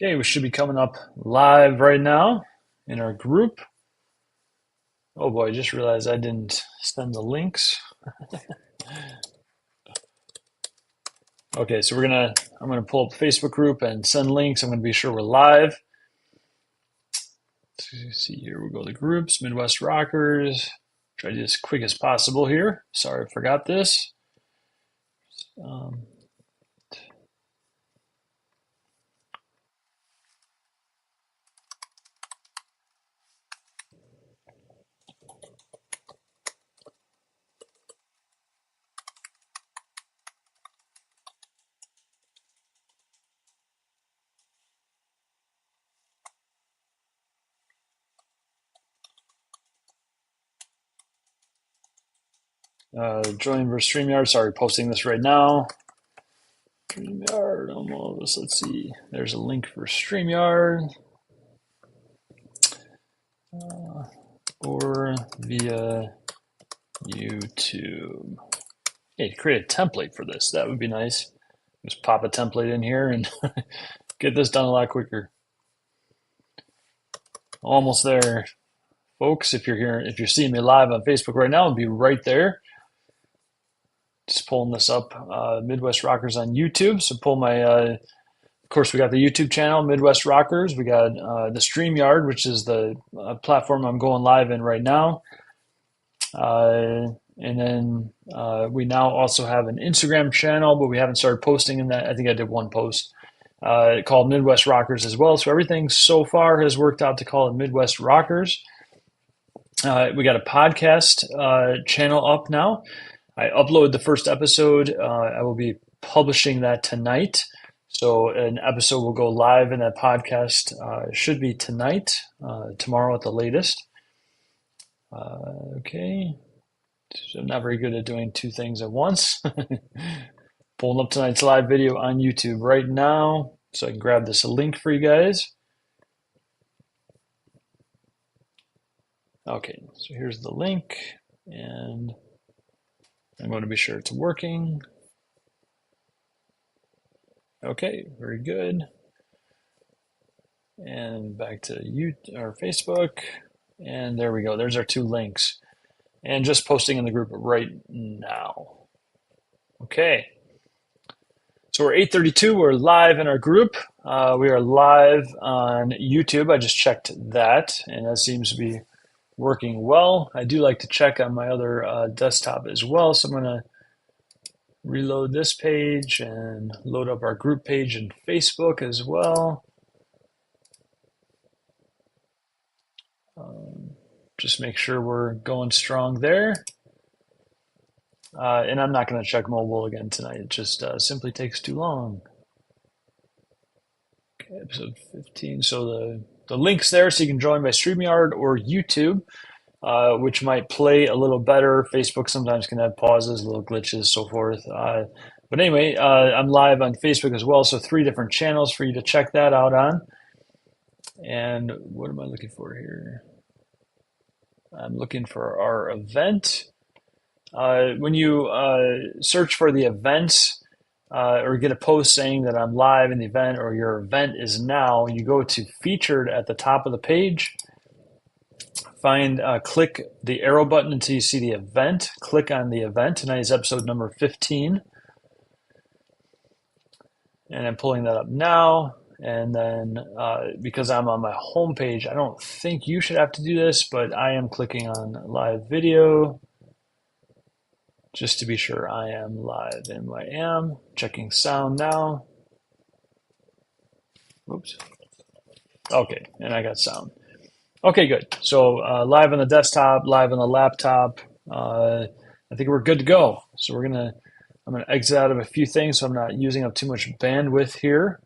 Okay, we should be coming up live right now in our group. Oh boy, I just realized I didn't send the links. Okay, so I'm gonna pull up the Facebook group and send links. I'm gonna be sure we're live. Let's see here, we'll go to groups, Midwest Rockers. Try to do as quick as possible here. Sorry, I forgot this. Um, Join versus StreamYard. Sorry, posting this right now. StreamYard almost. Let's see. There's a link for StreamYard. Or via YouTube. Hey, create a template for this. That would be nice. Just pop a template in here and get this done a lot quicker. Almost there, folks. If you're seeing me live on Facebook right now, I'll be right there. Just pulling this up, Midwest Rockers on YouTube. So pull my, of course, we got the YouTube channel, Midwest Rockers. We got the StreamYard, which is the platform I'm going live in right now. And then we now also have an Instagram channel, but we haven't started posting in that. I think I did one post called Midwest Rockers as well. So everything so far has worked out to call it Midwest Rockers. We got a podcast channel up now. I uploaded the first episode. I will be publishing that tonight. So an episode will go live in that podcast. Should be tonight, tomorrow at the latest. Okay. So I'm not very good at doing two things at once. Pulling up tonight's live video on YouTube right now so I can grab this link for you guys. Okay, so here's the link, and I'm going to be sure it's working. Okay, very good. And back to our Facebook, and there we go. There's our two links. And just posting in the group right now. Okay. So we're 8:32. We're live in our group. We are live on YouTube. I just checked that, and that seems to be working well. I do like to check on my other desktop as well. So I'm going to reload this page and load up our group page in Facebook as well. Just make sure we're going strong there. And I'm not going to check mobile again tonight. It just simply takes too long. Okay, episode 15. So the link's there so you can join by StreamYard or YouTube, which might play a little better. Facebook sometimes can have pauses, little glitches, so forth. But anyway, I'm live on Facebook as well. So 3 different channels for you to check that out on. And what am I looking for here? I'm looking for our event. When you search for the events or get a post saying that I'm live in the event or your event is now, you go to featured at the top of the page. Click the arrow button until you see the event. Click on the event. Tonight is episode number 15. And I'm pulling that up now. And then because I'm on my home page, I don't think you should have to do this, but I am clicking on live video just to be sure I am live. And I am checking sound now. Oops. Okay, and I got sound. Okay, good. So live on the desktop, live on the laptop. I think we're good to go. So I'm gonna exit out of a few things so I'm not using up too much bandwidth here.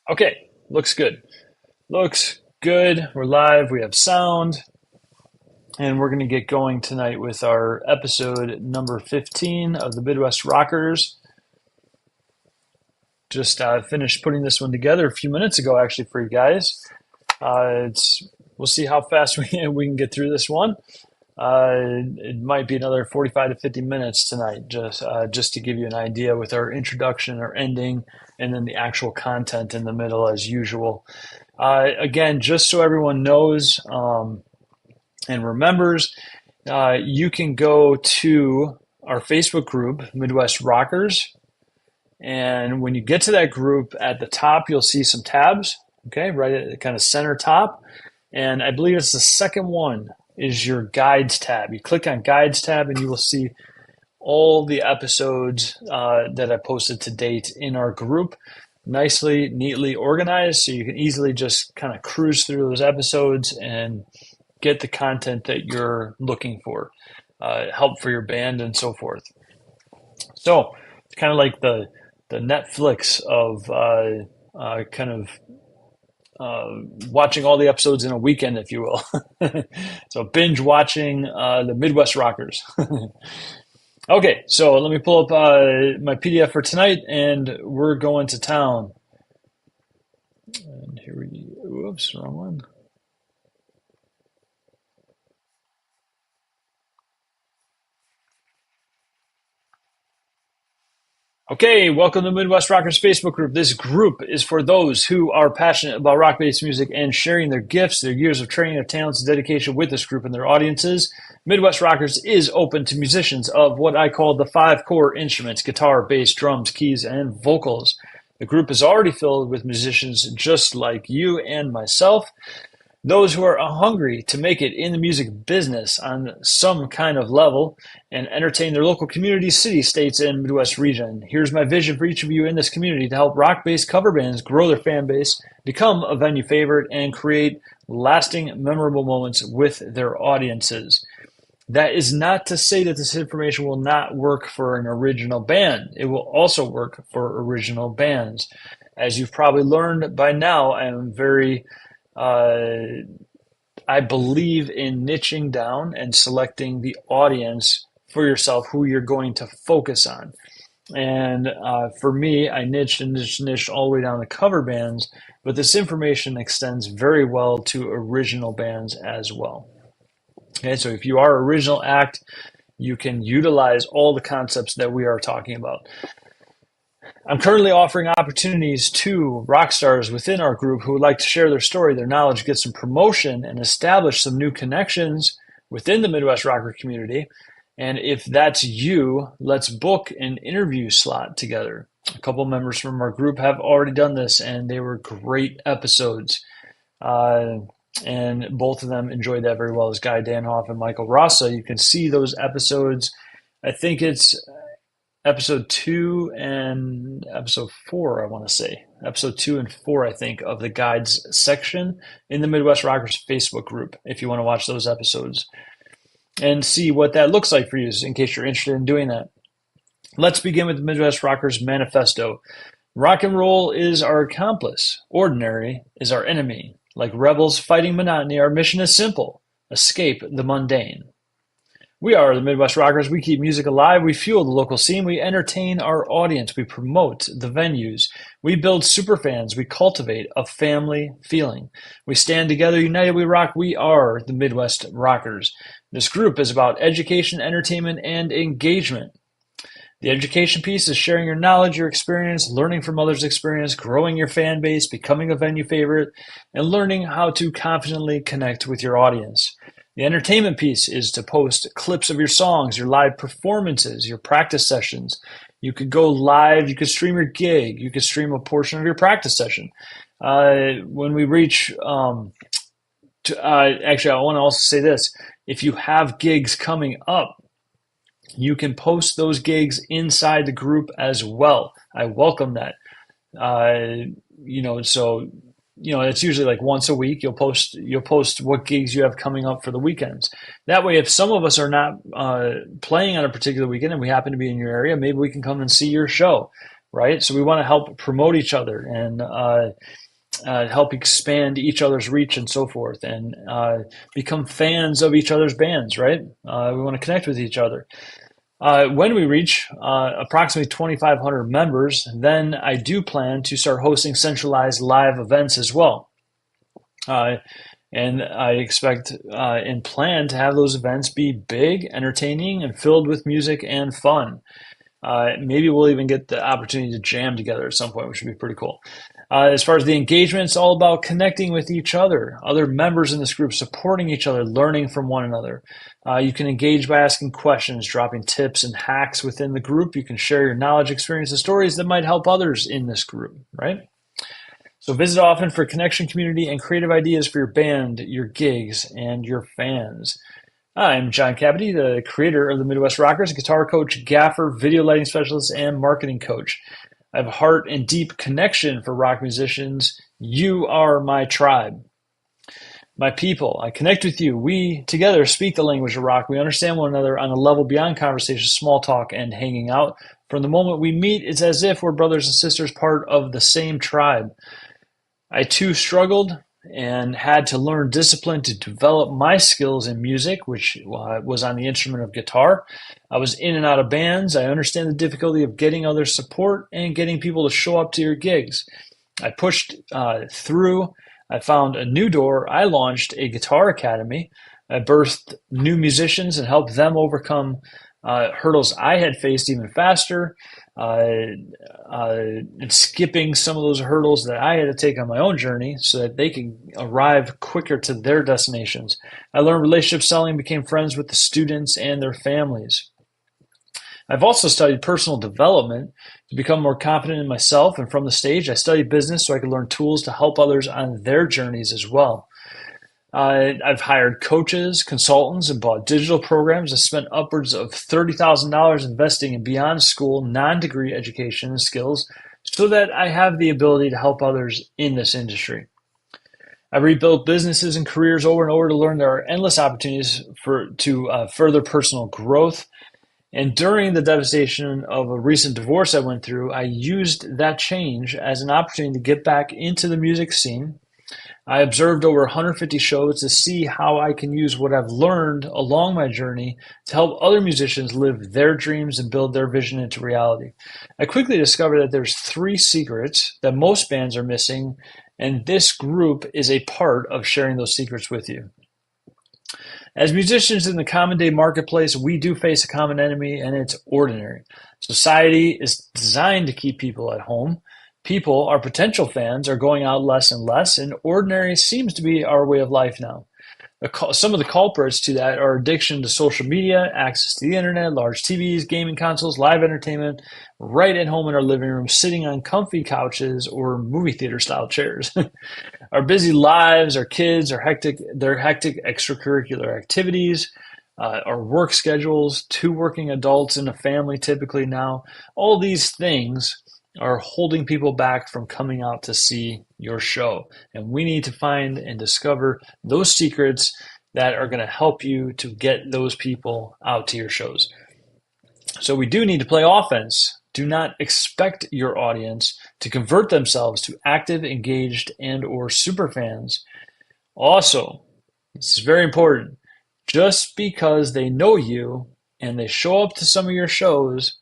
Okay, looks good. Looks good. We're live. We have sound. And we're going to get going tonight with our episode number 15 of the Midwest Rockers. Just finished putting this one together a few minutes ago, actually, for you guys. We'll see how fast we can get through this one. It might be another 45 to 50 minutes tonight, just to give you an idea with our introduction, our ending, and then the actual content in the middle as usual. Again, just so everyone knows and remembers, you can go to our Facebook group, Midwest Rockers. And when you get to that group, at the top, you'll see some tabs, okay, right at the kind of center top. And I believe it's the second one is your guides tab. You click on guides tab and you will see all the episodes that I posted to date in our group, nicely, neatly organized. So you can easily just kind of cruise through those episodes and get the content that you're looking for, help for your band and so forth. So it's kind of like the Netflix of kind of watching all the episodes in a weekend, if you will. So binge watching the Midwest Rockers. Okay, so let me pull up my PDF for tonight, and we're going to town. And here we go. Whoops, wrong one. Okay, welcome to Midwest Rockers Facebook group. This group is for those who are passionate about rock-based music and sharing their gifts, their years of training, their talents, and dedication with this group and their audiences. Midwest Rockers is open to musicians of what I call the 5 core instruments: guitar, bass, drums, keys, and vocals. The group is already filled with musicians just like you and myself. Those who are hungry to make it in the music business on some kind of level and entertain their local communities, cities, states, and Midwest region. Here's my vision for each of you in this community to help rock-based cover bands grow their fan base, become a venue favorite, and create lasting, memorable moments with their audiences. That is not to say that this information will not work for an original band. It will also work for original bands. As you've probably learned by now, I am very I believe in niching down and selecting the audience for yourself who you're going to focus on. And for me, I niched and niched all the way down to cover bands, but this information extends very well to original bands as well. Okay, so if you are an original act, you can utilize all the concepts that we are talking about. I'm currently offering opportunities to rock stars within our group who would like to share their story, their knowledge, get some promotion, and establish some new connections within the Midwest Rocker community. And if that's you, let's book an interview slot together. A couple members from our group have already done this, and they were great episodes. And both of them enjoyed that very well, as Guy Danhoff and Michael Rassa. You can see those episodes. I think it's episode 2 and episode 4, I want to say. Episode 2 and 4, I think, of the guides section in the Midwest Rockers Facebook group, if you want to watch those episodes and see what that looks like for you, in case you're interested in doing that. Let's begin with the Midwest Rockers Manifesto. Rock and roll is our accomplice. Ordinary is our enemy. Like rebels fighting monotony, our mission is simple: escape the mundane. We are the Midwest Rockers. We keep music alive. We fuel the local scene. We entertain our audience. We promote the venues. We build superfans. We cultivate a family feeling. We stand together, united we rock. We are the Midwest Rockers. This group is about education, entertainment, and engagement. The education piece is sharing your knowledge, your experience, learning from others' experience, growing your fan base, becoming a venue favorite, and learning how to confidently connect with your audience. The entertainment piece is to post clips of your songs, your live performances, your practice sessions. You could go live, you could stream your gig, you could stream a portion of your practice session. When we reach, actually, I want to also say this. If you have gigs coming up, you can post those gigs inside the group as well. I welcome that. It's usually like once a week. You'll post what gigs you have coming up for the weekends. That way, if some of us are not playing on a particular weekend and we happen to be in your area, maybe we can come and see your show, right? So we want to help promote each other and help expand each other's reach and so forth, and become fans of each other's bands, right? We want to connect with each other. When we reach approximately 2,500 members, then I do plan to start hosting centralized live events as well. And I expect and plan to have those events be big, entertaining, and filled with music and fun. Maybe we'll even get the opportunity to jam together at some point, which would be pretty cool. As far as the engagement, it's all about connecting with each other members in this group, supporting each other, learning from one another. You can engage by asking questions, dropping tips and hacks within the group. You can share your knowledge, experience, and stories that might help others in this group, right? So visit often for connection, community, and creative ideas for your band, your gigs, and your fans. I'm John Cabity, the creator of the Midwest Rockers, guitar coach, gaffer, video lighting specialist, and marketing coach. I have a heart and deep connection for rock musicians. You are my tribe, my people. I connect with you. We together speak the language of rock. We understand one another on a level beyond conversation, small talk, and hanging out. From the moment we meet, it's as if we're brothers and sisters, part of the same tribe. I too struggled and had to learn discipline to develop my skills in music, which was on the instrument of guitar. I was in and out of bands. I understand the difficulty of getting other support and getting people to show up to your gigs. I pushed through. I found a new door. I launched a guitar academy. I birthed new musicians and helped them overcome hurdles I had faced even faster, and skipping some of those hurdles that I had to take on my own journey so that they can arrive quicker to their destinations. I learned relationship selling, became friends with the students and their families. I've also studied personal development to become more confident in myself, and from the stage, I studied business so I could learn tools to help others on their journeys as well. I've hired coaches, consultants, and bought digital programs. I spent upwards of $30,000 investing in beyond school, non-degree education and skills so that I have the ability to help others in this industry. I rebuilt businesses and careers over and over to learn there are endless opportunities to further personal growth. And during the devastation of a recent divorce I went through, I used that change as an opportunity to get back into the music scene. I observed over 150 shows to see how I can use what I've learned along my journey to help other musicians live their dreams and build their vision into reality. I quickly discovered that there's 3 secrets that most bands are missing, and this group is a part of sharing those secrets with you. As musicians in the common day marketplace, we do face a common enemy, and it's ordinary. Society is designed to keep people at home. People, our potential fans, are going out less and less, and ordinary seems to be our way of life now. Some of the culprits to that are addiction to social media, access to the internet, large TVs, gaming consoles, live entertainment, right at home in our living room, sitting on comfy couches or movie theater style chairs. Our busy lives, our kids, their hectic extracurricular activities, our work schedules, 2 working adults in a family typically now, all these things are holding people back from coming out to see your show. And we need to find and discover those secrets that are going to help you to get those people out to your shows. So we do need to play offense. Do not expect your audience to convert themselves to active, engaged, and or super fans. Also, this is very important. Just because they know you and they show up to some of your shows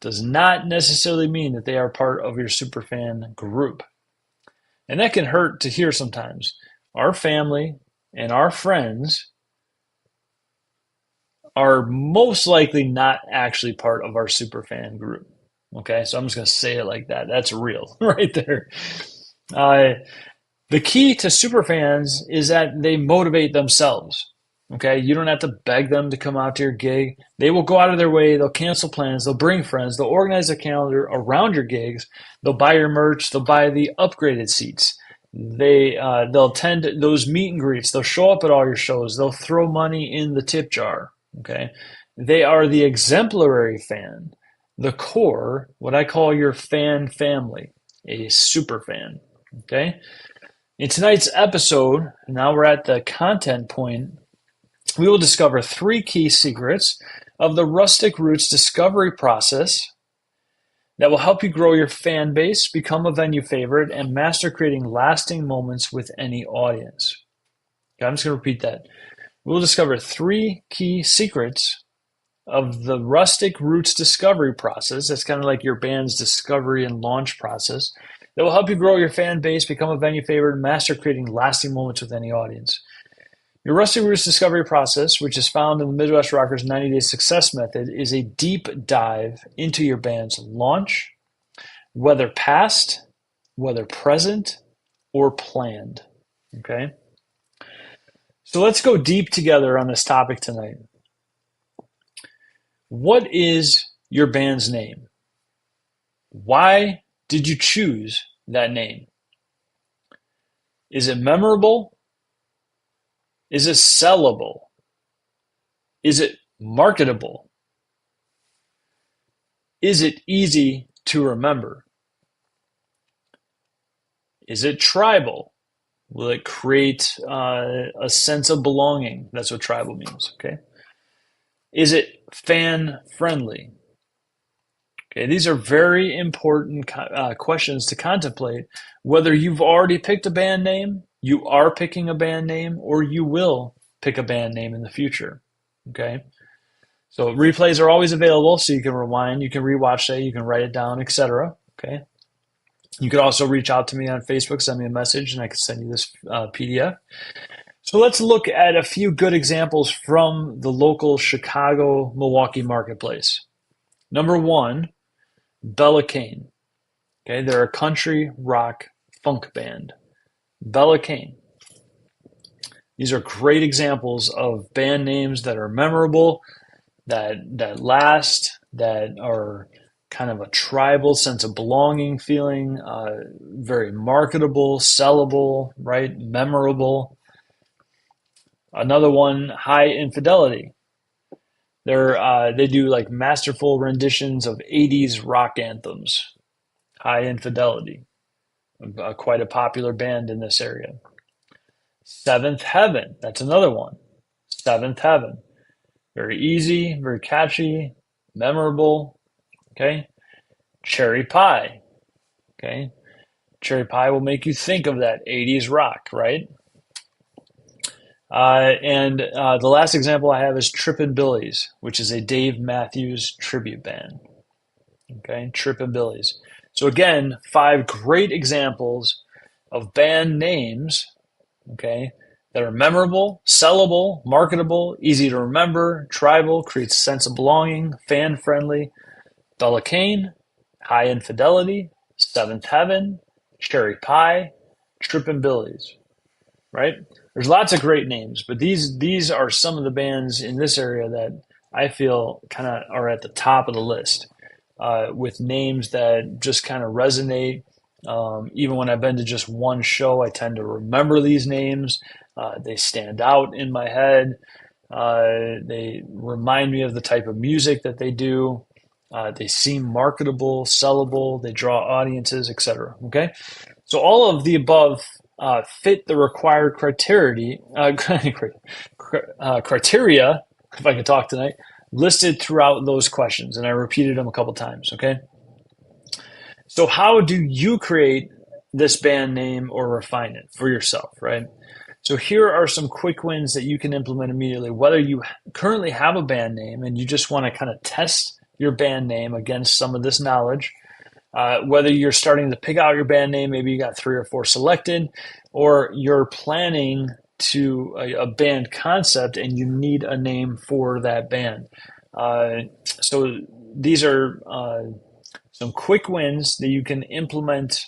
does not necessarily mean that they are part of your superfan group. And that can hurt to hear sometimes. Our family and our friends are most likely not actually part of our superfan group. Okay, so I'm just going to say it like that. That's real right there. The key to superfans is that they motivate themselves. Okay, you don't have to beg them to come out to your gig. They will go out of their way. They'll cancel plans. They'll bring friends. They'll organize a calendar around your gigs. They'll buy your merch. They'll buy the upgraded seats. They'll attend those meet and greets. They'll show up at all your shows. They'll throw money in the tip jar. Okay, they are the exemplary fan, the core, what I call your fan family, a super fan. Okay, in tonight's episode, now we're at the content point. We will discover 3 key secrets of the Rustic Roots Discovery Process that will help you grow your fan base, become a venue favorite, and master creating lasting moments with any audience. Okay, I'm just going to repeat that. We'll discover 3 key secrets of the Rustic Roots Discovery Process. That's kind of like your band's discovery and launch process that will help you grow your fan base, become a venue favorite, and master creating lasting moments with any audience. Your Rustic Roots Discovery Process, which is found in the Midwest Rockers 90-Day Success Method, is a deep dive into your band's launch, whether past, whether present, or planned. Okay? So let's go deep together on this topic tonight. What is your band's name? Why did you choose that name? Is it memorable? Is it sellable? Is it marketable? Is it easy to remember? Is it tribal? Will it create a sense of belonging? That's what tribal means, okay? Is it fan friendly? Okay, these are very important questions to contemplate, whether you've already picked a band name, you are picking a band name, or you will pick a band name in the future, okay? So replays are always available, so you can rewind, you can rewatch it, you can write it down, etc., okay? You could also reach out to me on Facebook, send me a message, and I can send you this PDF. So let's look at a few good examples from the local Chicago, Milwaukee marketplace. Number one, Bella Kane. Okay, they're a country rock funk band. Bella Kane. These are great examples of band names that are memorable, that last, that are kind of a tribal sense of belonging feeling, very marketable, sellable, right? Memorable. Another one, High Infidelity. They do like masterful renditions of 80s rock anthems. High Infidelity, quite a popular band in this area. Seventh Heaven, that's another one. Seventh Heaven. Very easy, very catchy, memorable. Okay. Cherry Pie. Okay. Cherry Pie will make you think of that 80s rock, right? And the last example I have is Trippin' Billies, which is a Dave Matthews tribute band. Okay, Trippin' Billies. So again, 5 great examples of band names, okay, that are memorable, sellable, marketable, easy to remember, tribal, creates a sense of belonging, fan-friendly. Bella Kane, High Infidelity, Seventh Heaven, Cherry Pie, Trippin' Billies, right? There's lots of great names, but these are some of the bands in this area that I feel kind of are at the top of the list, with names that just kind of resonate. Even when I've been to just one show, I tend to remember these names. They stand out in my head. They remind me of the type of music that they do. They seem marketable, sellable. They draw audiences, etc. Okay, so all of the above fit the required criteria, if I could talk tonight, listed throughout those questions, and I repeated them a couple times. Okay, so how do you create this band name or refine it for yourself, right? So here are some quick wins that you can implement immediately, whether you currently have a band name and you just want to kind of test your band name against some of this knowledge, whether you're starting to pick out your band name, maybe you got 3 or 4 selected, or you're planning to a band concept and you need a name for that band. So these are some quick wins that you can implement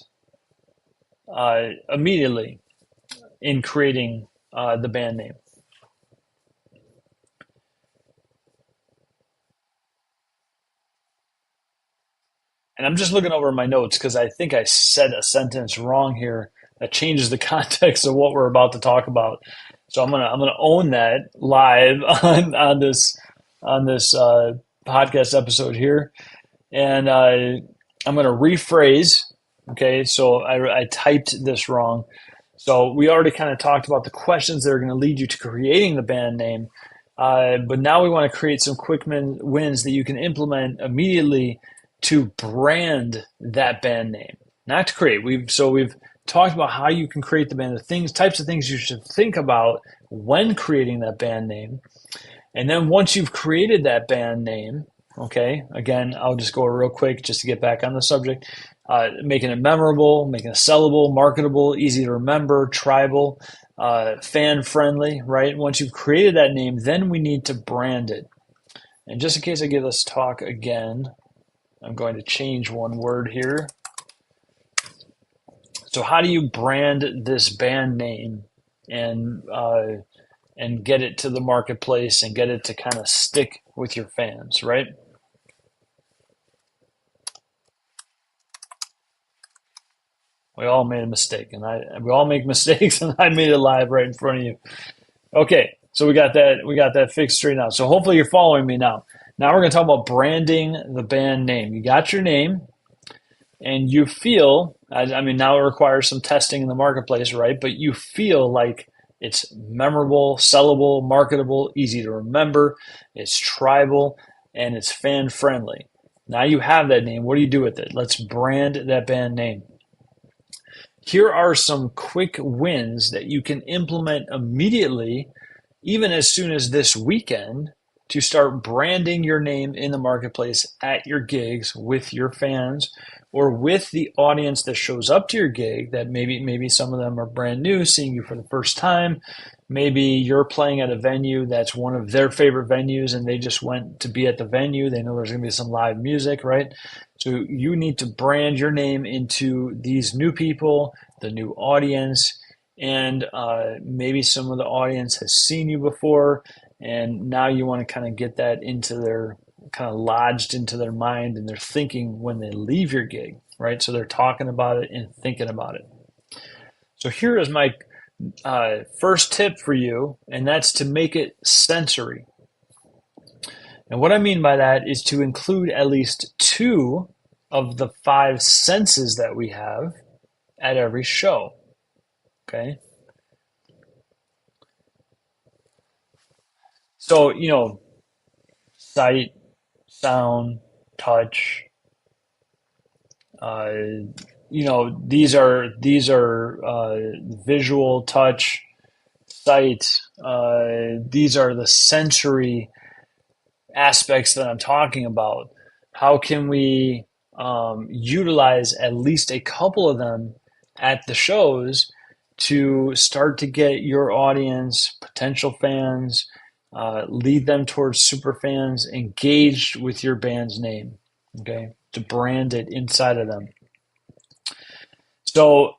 immediately in creating the band name. And I'm just looking over my notes because I think I said a sentence wrong here that changes the context of what we're about to talk about. So I'm gonna own that live on this podcast episode here, and I'm gonna rephrase. Okay, so I typed this wrong. So we already kind of talked about the questions that are going to lead you to creating the band name, but now we want to create some quick wins that you can implement immediately to brand that band name, not to create. We've talked about how you can create the band, types of things you should think about when creating that band name, and then once you've created that band name, okay, again, I'll just go real quick just to get back on the subject. making it memorable, making it sellable, marketable, easy to remember, tribal, fan friendly, right? Once you've created that name, then we need to brand it. And just in case I give this talk again, I'm going to change one word here. So how do you brand this band name and and get it to the marketplace and get it to kind of stick with your fans, right? We all made a mistake, and we all make mistakes, and I made it live right in front of you. Okay, so we got that fixed straight out. So hopefully you're following me now. Now we're going to talk about branding the band name. You got your name, and you feel, I mean, now it requires some testing in the marketplace, right? But you feel like it's memorable, sellable, marketable, easy to remember, it's tribal, and it's fan friendly. Now you have that name. What do you do with it? Let's brand that band name. Here are some quick wins that you can implement immediately, even as soon as this weekend, to start branding your name in the marketplace at your gigs with your fans or with the audience that shows up to your gig. That maybe some of them are brand new, seeing you for the first time. Maybe you're playing at a venue that's one of their favorite venues and they just went to be at the venue. They know there's going to be some live music, right? So you need to brand your name into these new people, the new audience, and maybe some of the audience has seen you before, and now you want to kind of get that into their kind of lodged into their mind and their thinking when they leave your gig, right? So they're talking about it and thinking about it. So here is my first tip for you, and that's to make it sensory. And what I mean by that is to include at least two of the five senses that we have at every show. Okay. So, sight, sound, touch, uh, these are visual, touch, sight. These are the sensory aspects that I'm talking about. How can we utilize at least a couple of them at the shows to start to get your audience, potential fans, lead them towards super fans engaged with your band's name, okay, to brand it inside of them. So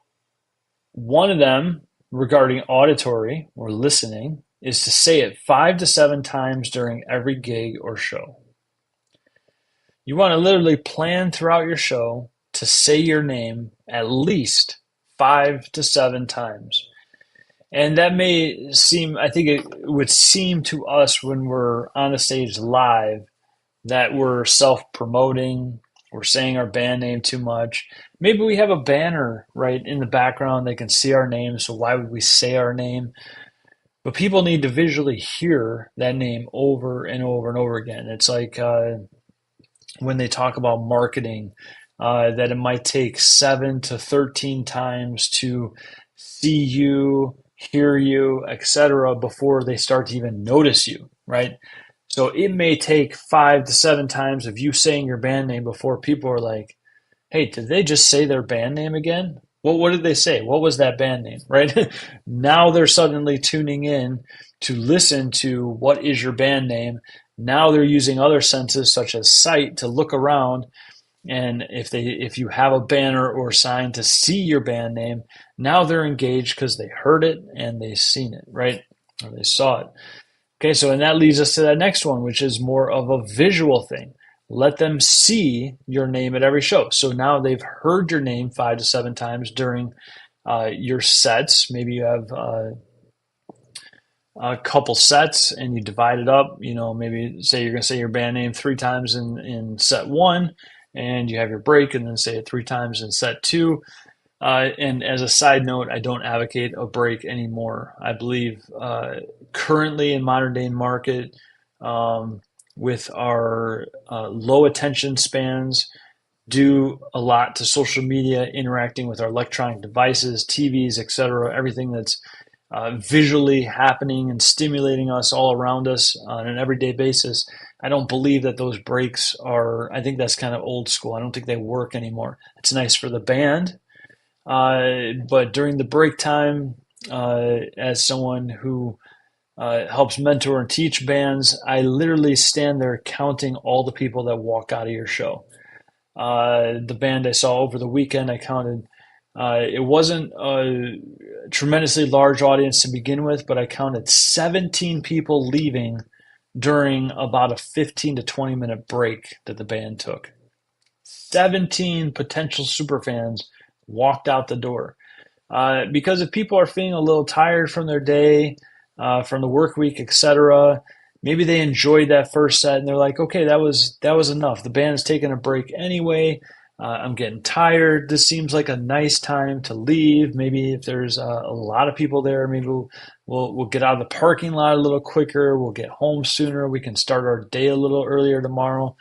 one of them regarding auditory or listening is to say it 5 to 7 times during every gig or show. You want to literally plan throughout your show to say your name at least 5 to 7 times. And that may seem, I think it would seem to us when we're on the stage live that we're self-promoting, we're saying our band name too much. Maybe we have a banner right in the background, they can see our name, so why would we say our name? But people need to visually hear that name over and over and over again. It's like when they talk about marketing, that it might take 7 to 13 times to see you, hear you, etc., before they start to even notice you, right? So it may take 5 to 7 times of you saying your band name before people are like, hey, did they just say their band name again? What did they say? What was that band name, right? Now they're suddenly tuning in to listen to what is your band name. Now they're using other senses such as sight to look around, and if you have a banner or sign to see your band name, now they're engaged because they heard it and they've seen it, right? Or they saw it. Okay, so and that leads us to that next one, which is more of a visual thing. Let them see your name at every show. So now they've heard your name 5 to 7 times during your sets. Maybe you have a couple sets and you divide it up. Maybe say you're going to say your band name 3 times in set one, and you have your break, and then say it 3 times in set two. And as a side note, I don't advocate a break anymore. I believe currently in modern day market, with our low attention spans, due a lot to social media, interacting with our electronic devices, TVs, etc., everything that's visually happening and stimulating us all around us on an everyday basis. I don't believe that those breaks are, I think that's kind of old school. I don't think they work anymore. It's nice for the band, but during the break time, as someone who helps mentor and teach bands, I literally stand there counting all the people that walk out of your show. The band I saw over the weekend, I counted. It wasn't a tremendously large audience to begin with, but I counted 17 people leaving during about a 15 to 20-minute break that the band took. 17 potential superfans walked out the door. Because if people are feeling a little tired from their day, from the work week, etc., maybe they enjoyed that first set and they're like, okay, that was enough. The band's taking a break anyway. I'm getting tired. This seems like a nice time to leave. Maybe if there's a lot of people there, maybe we'll get out of the parking lot a little quicker. We'll get home sooner. We can start our day a little earlier tomorrow.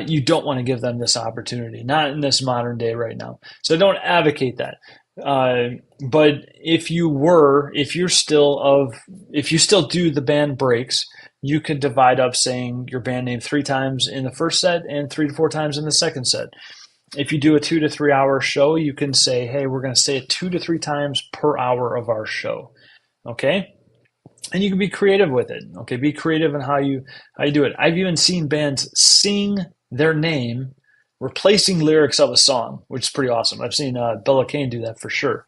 You don't want to give them this opportunity, not in this modern day right now. So don't advocate that. But if you still do the band breaks, you could divide up saying your band name 3 times in the first set and 3 to 4 times in the second set. If you do a 2 to 3 hour show, you can say, hey, we're going to say it 2 to 3 times per hour of our show. Okay. And you can be creative with it. Okay. Be creative in how you do it. I've even seen bands sing their name replacing lyrics of a song, which is pretty awesome. I've seen Bella Kane do that for sure.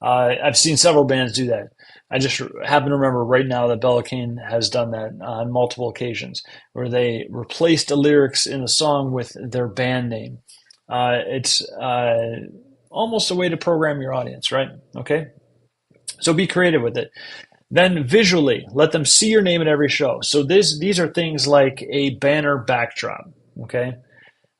I've seen several bands do that. I just happen to remember right now that Bella Kane has done that on multiple occasions, where they replaced the lyrics in a song with their band name. It's almost a way to program your audience, right? Okay, so be creative with it. Then visually, let them see your name at every show. So these are things like a banner backdrop. Okay,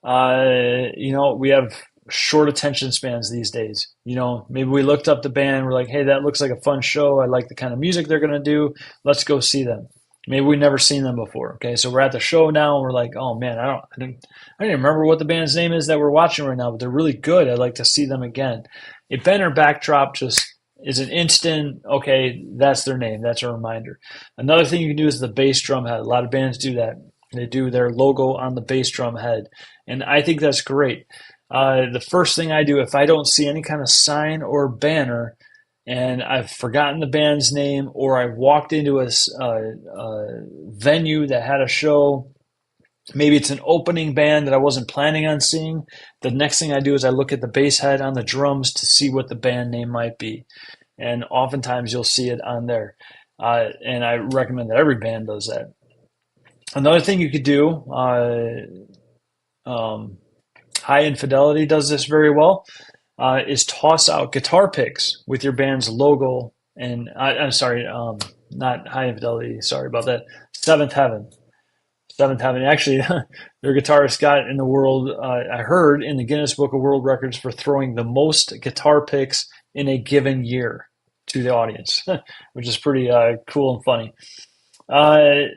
we have short attention spans these days. Maybe we looked up the band. We're like, hey, that looks like a fun show. I like the kind of music they're going to do. Let's go see them. Maybe we've never seen them before. Okay, so we're at the show now, and we're like, oh man, I don't even remember what the band's name is that we're watching right now, but they're really good. I'd like to see them again. A banner backdrop just is an instant, okay, that's their name. That's a reminder. Another thing you can do is the bass drum head. A lot of bands do that. They do their logo on the bass drum head, and I think that's great. The first thing I do, if I don't see any kind of sign or banner, and I've forgotten the band's name, or I walked into a venue that had a show, maybe it's an opening band that I wasn't planning on seeing, the next thing I do is I look at the bass head on the drums to see what the band name might be. And oftentimes you'll see it on there. And I recommend that every band does that. Another thing you could do, High Infidelity does this very well, is toss out guitar picks with your band's logo. And I'm sorry, not High Infidelity. Sorry about that. Seventh Heaven. Seventh Heaven. Actually, their guitarist got in the world, I heard, in the Guinness Book of World Records for throwing the most guitar picks in a given year to the audience, which is pretty cool and funny.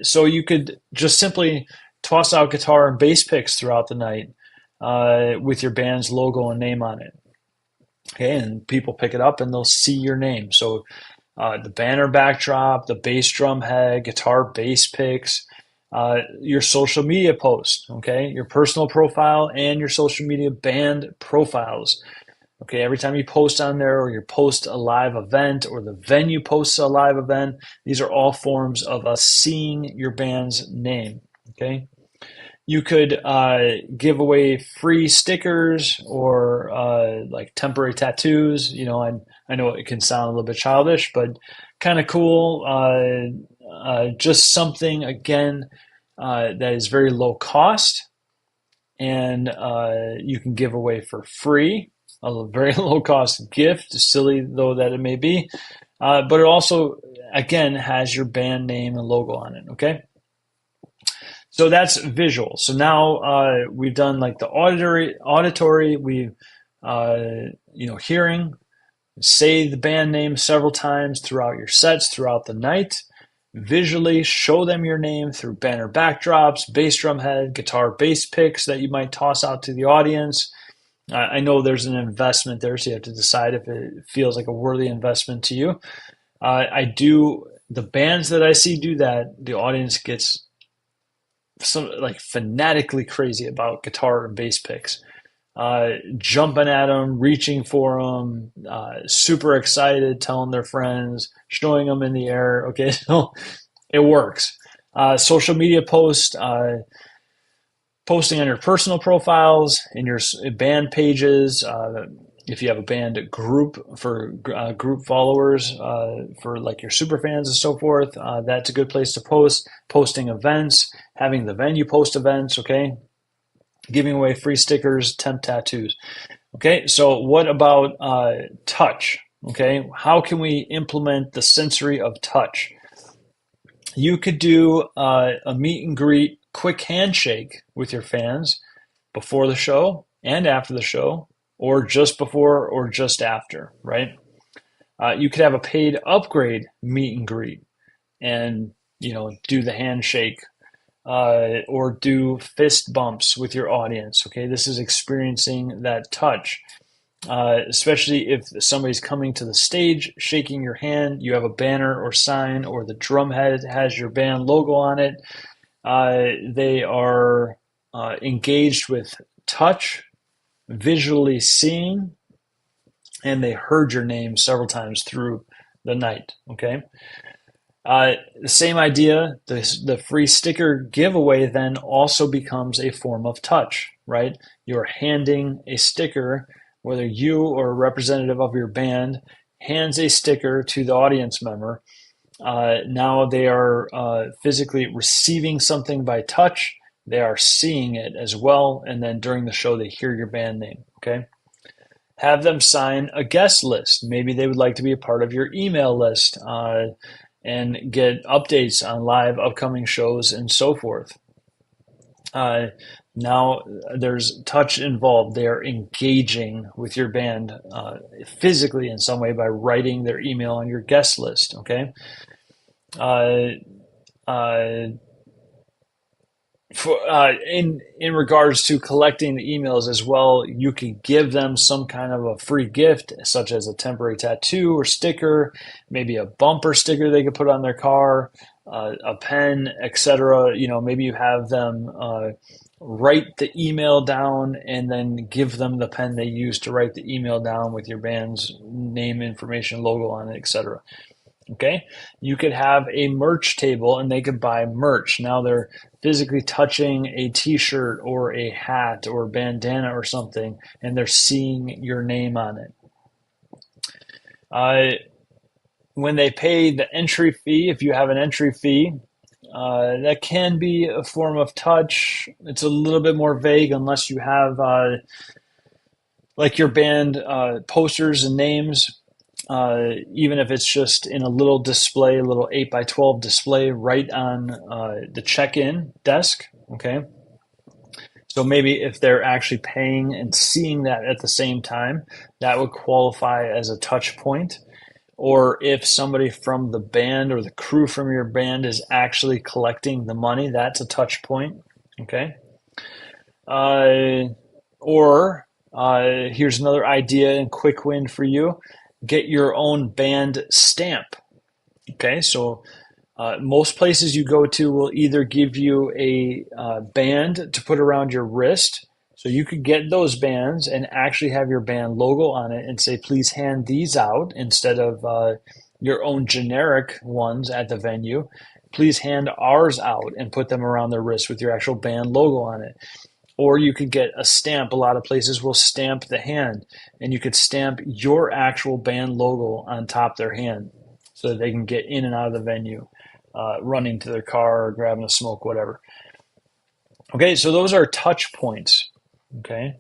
So you could just simply toss out guitar and bass picks throughout the night with your band's logo and name on it. Okay, and people pick it up and they'll see your name. So the banner backdrop, the bass drum head, guitar bass picks, your social media post, okay, your personal profile and your social media band profiles. Okay, every time you post on there or you post a live event or the venue posts a live event, these are all forms of us seeing your band's name. Okay, you could give away free stickers or like temporary tattoos. I know it can sound a little bit childish, but kind of cool. Just something, again, that is very low cost and you can give away for free. A very low cost gift, silly though that it may be. But it also, again, has your band name and logo on it. Okay. So that's visual. So now we've done like the auditory, we've, hearing, say the band name several times throughout your sets, throughout the night. Visually show them your name through banner backdrops, bass drum head, guitar bass picks that you might toss out to the audience. I know there's an investment there, so you have to decide if it feels like a worthy investment to you. I do the bands that I see do that. The audience gets some like fanatically crazy about guitar and bass picks, jumping at them, reaching for them, super excited, telling their friends, showing them in the air. Okay, so it works. Social media posts, posting on your personal profiles, in your band pages. If you have a band group for group followers, for like your super fans and so forth, that's a good place to post. Posting events, having the venue post events, okay? Giving away free stickers, temp tattoos. Okay, so what about touch? Okay, how can we implement the sensory of touch? You could do a meet and greet, quick handshake with your fans before the show and after the show, or just before or just after, right? You could have a paid upgrade meet and greet and, do the handshake, or do fist bumps with your audience. Okay, this is experiencing that touch. Especially if somebody's coming to the stage, shaking your hand, you have a banner or sign, or the drum head has your band logo on it. They are engaged with touch, visually seeing, and they heard your name several times through the night. Okay. The same idea, the free sticker giveaway then also becomes a form of touch, right? You're handing a sticker, whether you or a representative of your band hands a sticker to the audience member. Now they are physically receiving something by touch. They are seeing it as well. And then during the show, they hear your band name. Okay. Have them sign a guest list. Maybe they would like to be a part of your email list, and get updates on live upcoming shows and so forth. Now there's touch involved. They are engaging with your band physically in some way by writing their email on your guest list. Okay. Uh, uh, in regards to collecting the emails as well, you could give them some kind of a free gift, such as a temporary tattoo or sticker, maybe a bumper sticker they could put on their car, a pen, etc. Maybe you have them write the email down and then give them the pen they use to write the email down with your band's name, information, logo on it, etc. Okay, you could have a merch table and they could buy merch. Now they're physically touching a t-shirt or a hat or bandana or something, and they're seeing your name on it. When they pay the entry fee, if you have an entry fee, that can be a form of touch. It's a little bit more vague unless you have like your band posters and names. Even if it's just in a little display, a little 8x12 display right on the check-in desk. Okay. So maybe if they're actually paying and seeing that at the same time, that would qualify as a touch point. Or if somebody from the band or the crew from your band is actually collecting the money, that's a touch point. Okay. Or here's another idea and quick win for you. Get your own band stamp. Okay, so most places you go to will either give you a band to put around your wrist. So you could get those bands and actually have your band logo on it and say, please hand these out instead of your own generic ones at the venue. Please hand ours out and put them around their wrist with your actual band logo on it. Or you could get a stamp. A lot of places will stamp the hand, and you could stamp your actual band logo on top of their hand so that they can get in and out of the venue, running to their car or grabbing a smoke, whatever. Okay, so those are touch points. Okay.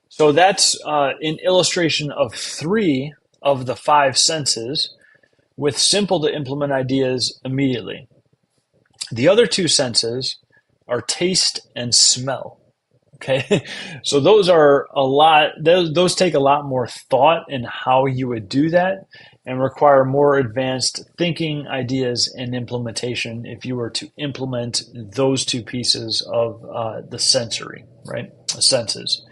So that's an illustration of 3 of the 5 senses with simple to implement ideas immediately. The other 2 senses are taste and smell. Okay, so those are a lot. Those take a lot more thought in how you would do that, and require more advanced thinking, ideas, and implementation if you were to implement those 2 pieces of the sensory, right? The senses.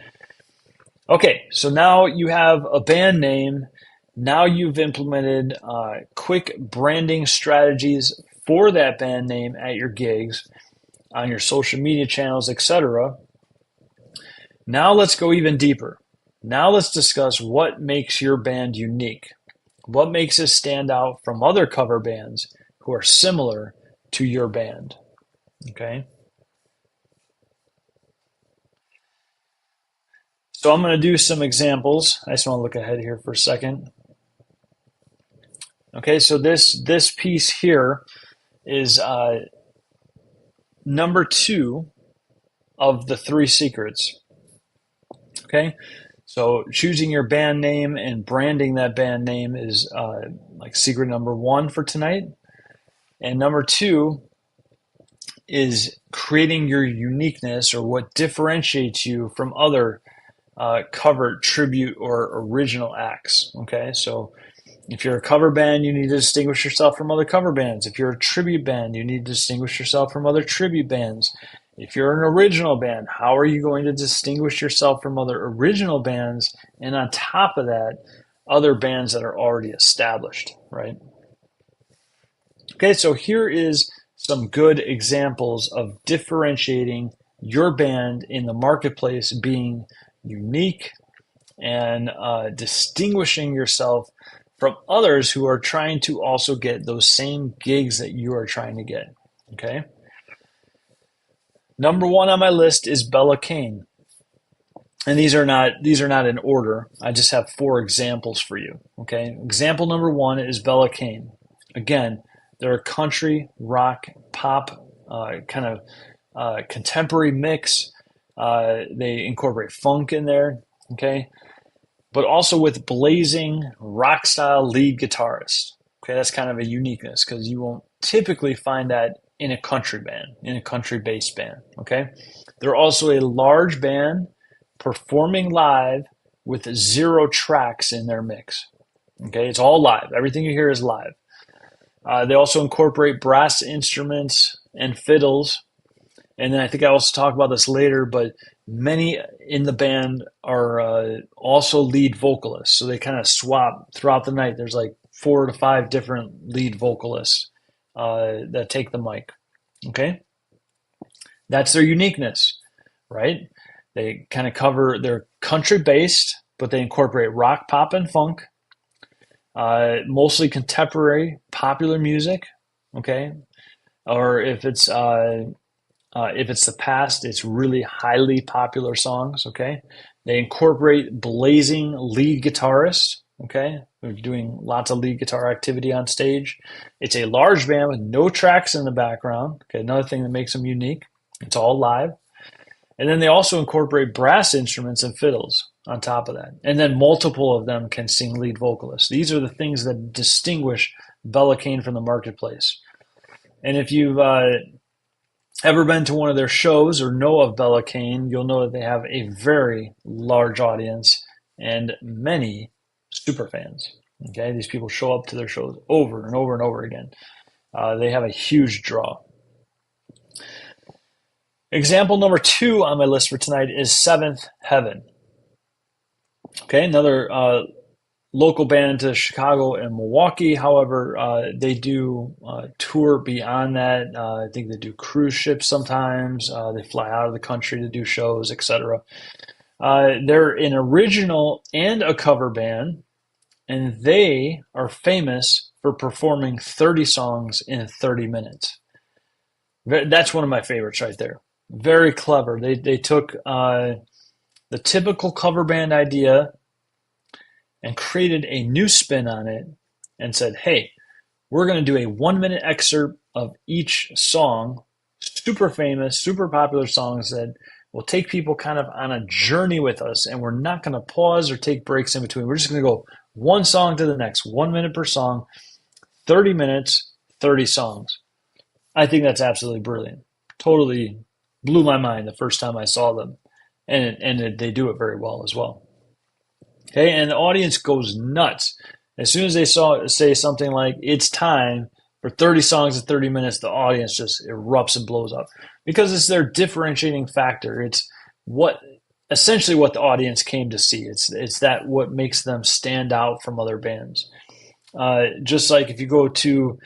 Okay, so now you have a band name Now you've implemented quick branding strategies for that band name at your gigs, on your social media channels, etc. Now let's go even deeper. Now let's discuss what makes your band unique. What makes it stand out from other cover bands who are similar to your band? Okay. So I'm going to do some examples. I just want to look ahead here for a second. Okay, so this piece here is number two of the three secrets. Okay, so choosing your band name and branding that band name is like secret number one for tonight. And number two is creating your uniqueness or what differentiates you from other cover, tribute, or original acts. Okay, so if you're a cover band, you need to distinguish yourself from other cover bands. If you're a tribute band, you need to distinguish yourself from other tribute bands. If you're an original band, how are you going to distinguish yourself from other original bands? And on top of that, other bands that are already established, right? Okay, so here is some good examples of differentiating your band in the marketplace, being unique and distinguishing yourself from others who are trying to also get those same gigs that you are trying to get. Okay. Number one on my list is Bella Kane. And these are not in order. I just have four examples for you. Okay. Example number one is Bella Kane. Again, they're a country, rock, pop, kind of contemporary mix. They incorporate funk in there. Okay. But also with blazing rock style lead guitarist. Okay, that's kind of a uniqueness because you won't typically find that in a country band, in a country based band. Okay, they're also a large band performing live with zero tracks in their mix. Okay, it's all live. Everything you hear is live. They also incorporate brass instruments and fiddles. And then I think I also talk about this later, but many in the band are also lead vocalists. So they kind of swap throughout the night. There's like 4 to 5 different lead vocalists that take the mic. Okay. That's their uniqueness, right? They kind of cover, they're country based, but they incorporate rock, pop, and funk, mostly contemporary, popular music. Okay. Or if it's the past, it's really highly popular songs. Okay, they incorporate blazing lead guitarists. Okay, they're doing lots of lead guitar activity on stage. It's a large band with no tracks in the background. Okay, another thing that makes them unique. It's all live, and then they also incorporate brass instruments and fiddles on top of that. And then multiple of them can sing lead vocalists. These are the things that distinguish Bella Kane from the marketplace. And if you've ever been to one of their shows or know of Bella Kane, you'll know that they have a very large audience and many super fans. Okay, these people show up to their shows over and over and over again. They have a huge draw. Example number two on my list for tonight is Seventh Heaven. Okay, another local band to Chicago and Milwaukee. However, they do tour beyond that. I think they do cruise ships sometimes. They fly out of the country to do shows, etc. They're an original and a cover band, and they are famous for performing 30 songs in 30 minutes. That's one of my favorites right there. Very clever. They took the typical cover band idea and created a new spin on it and said, hey, we're going to do a 1 minute excerpt of each song, super famous, super popular songs that will take people kind of on a journey with us. And we're not going to pause or take breaks in between. We're just going to go one song to the next, 1 minute per song, 30 minutes, 30 songs. I think that's absolutely brilliant. Totally blew my mind the first time I saw them. And they do it very well as well. Okay, and the audience goes nuts. As soon as they say something like, it's time for 30 songs in 30 minutes, the audience just erupts and blows up because it's their differentiating factor. It's what essentially what the audience came to see. It's that what makes them stand out from other bands. Just like if you go to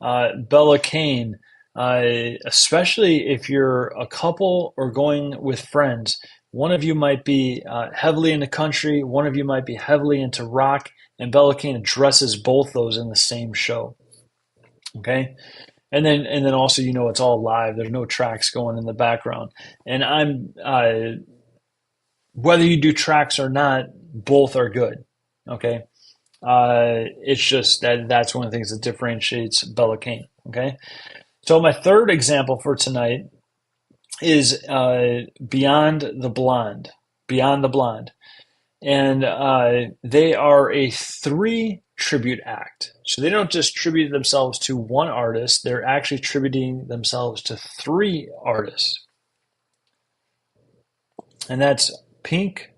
Bella Kane, especially if you're a couple or going with friends, one of you might be heavily into country, one of you might be heavily into rock, and Bella Kane addresses both those in the same show. Okay, and then also it's all live. There's no tracks going in the background, and I'm whether you do tracks or not, both are good. Okay, it's just that's one of the things that differentiates Bella Kane. Okay, so my third example for tonight is Beyond the Blonde. Beyond the Blonde. And they are a three tribute act. So they don't just tribute themselves to one artist, they're actually tributing themselves to three artists. And that's Pink,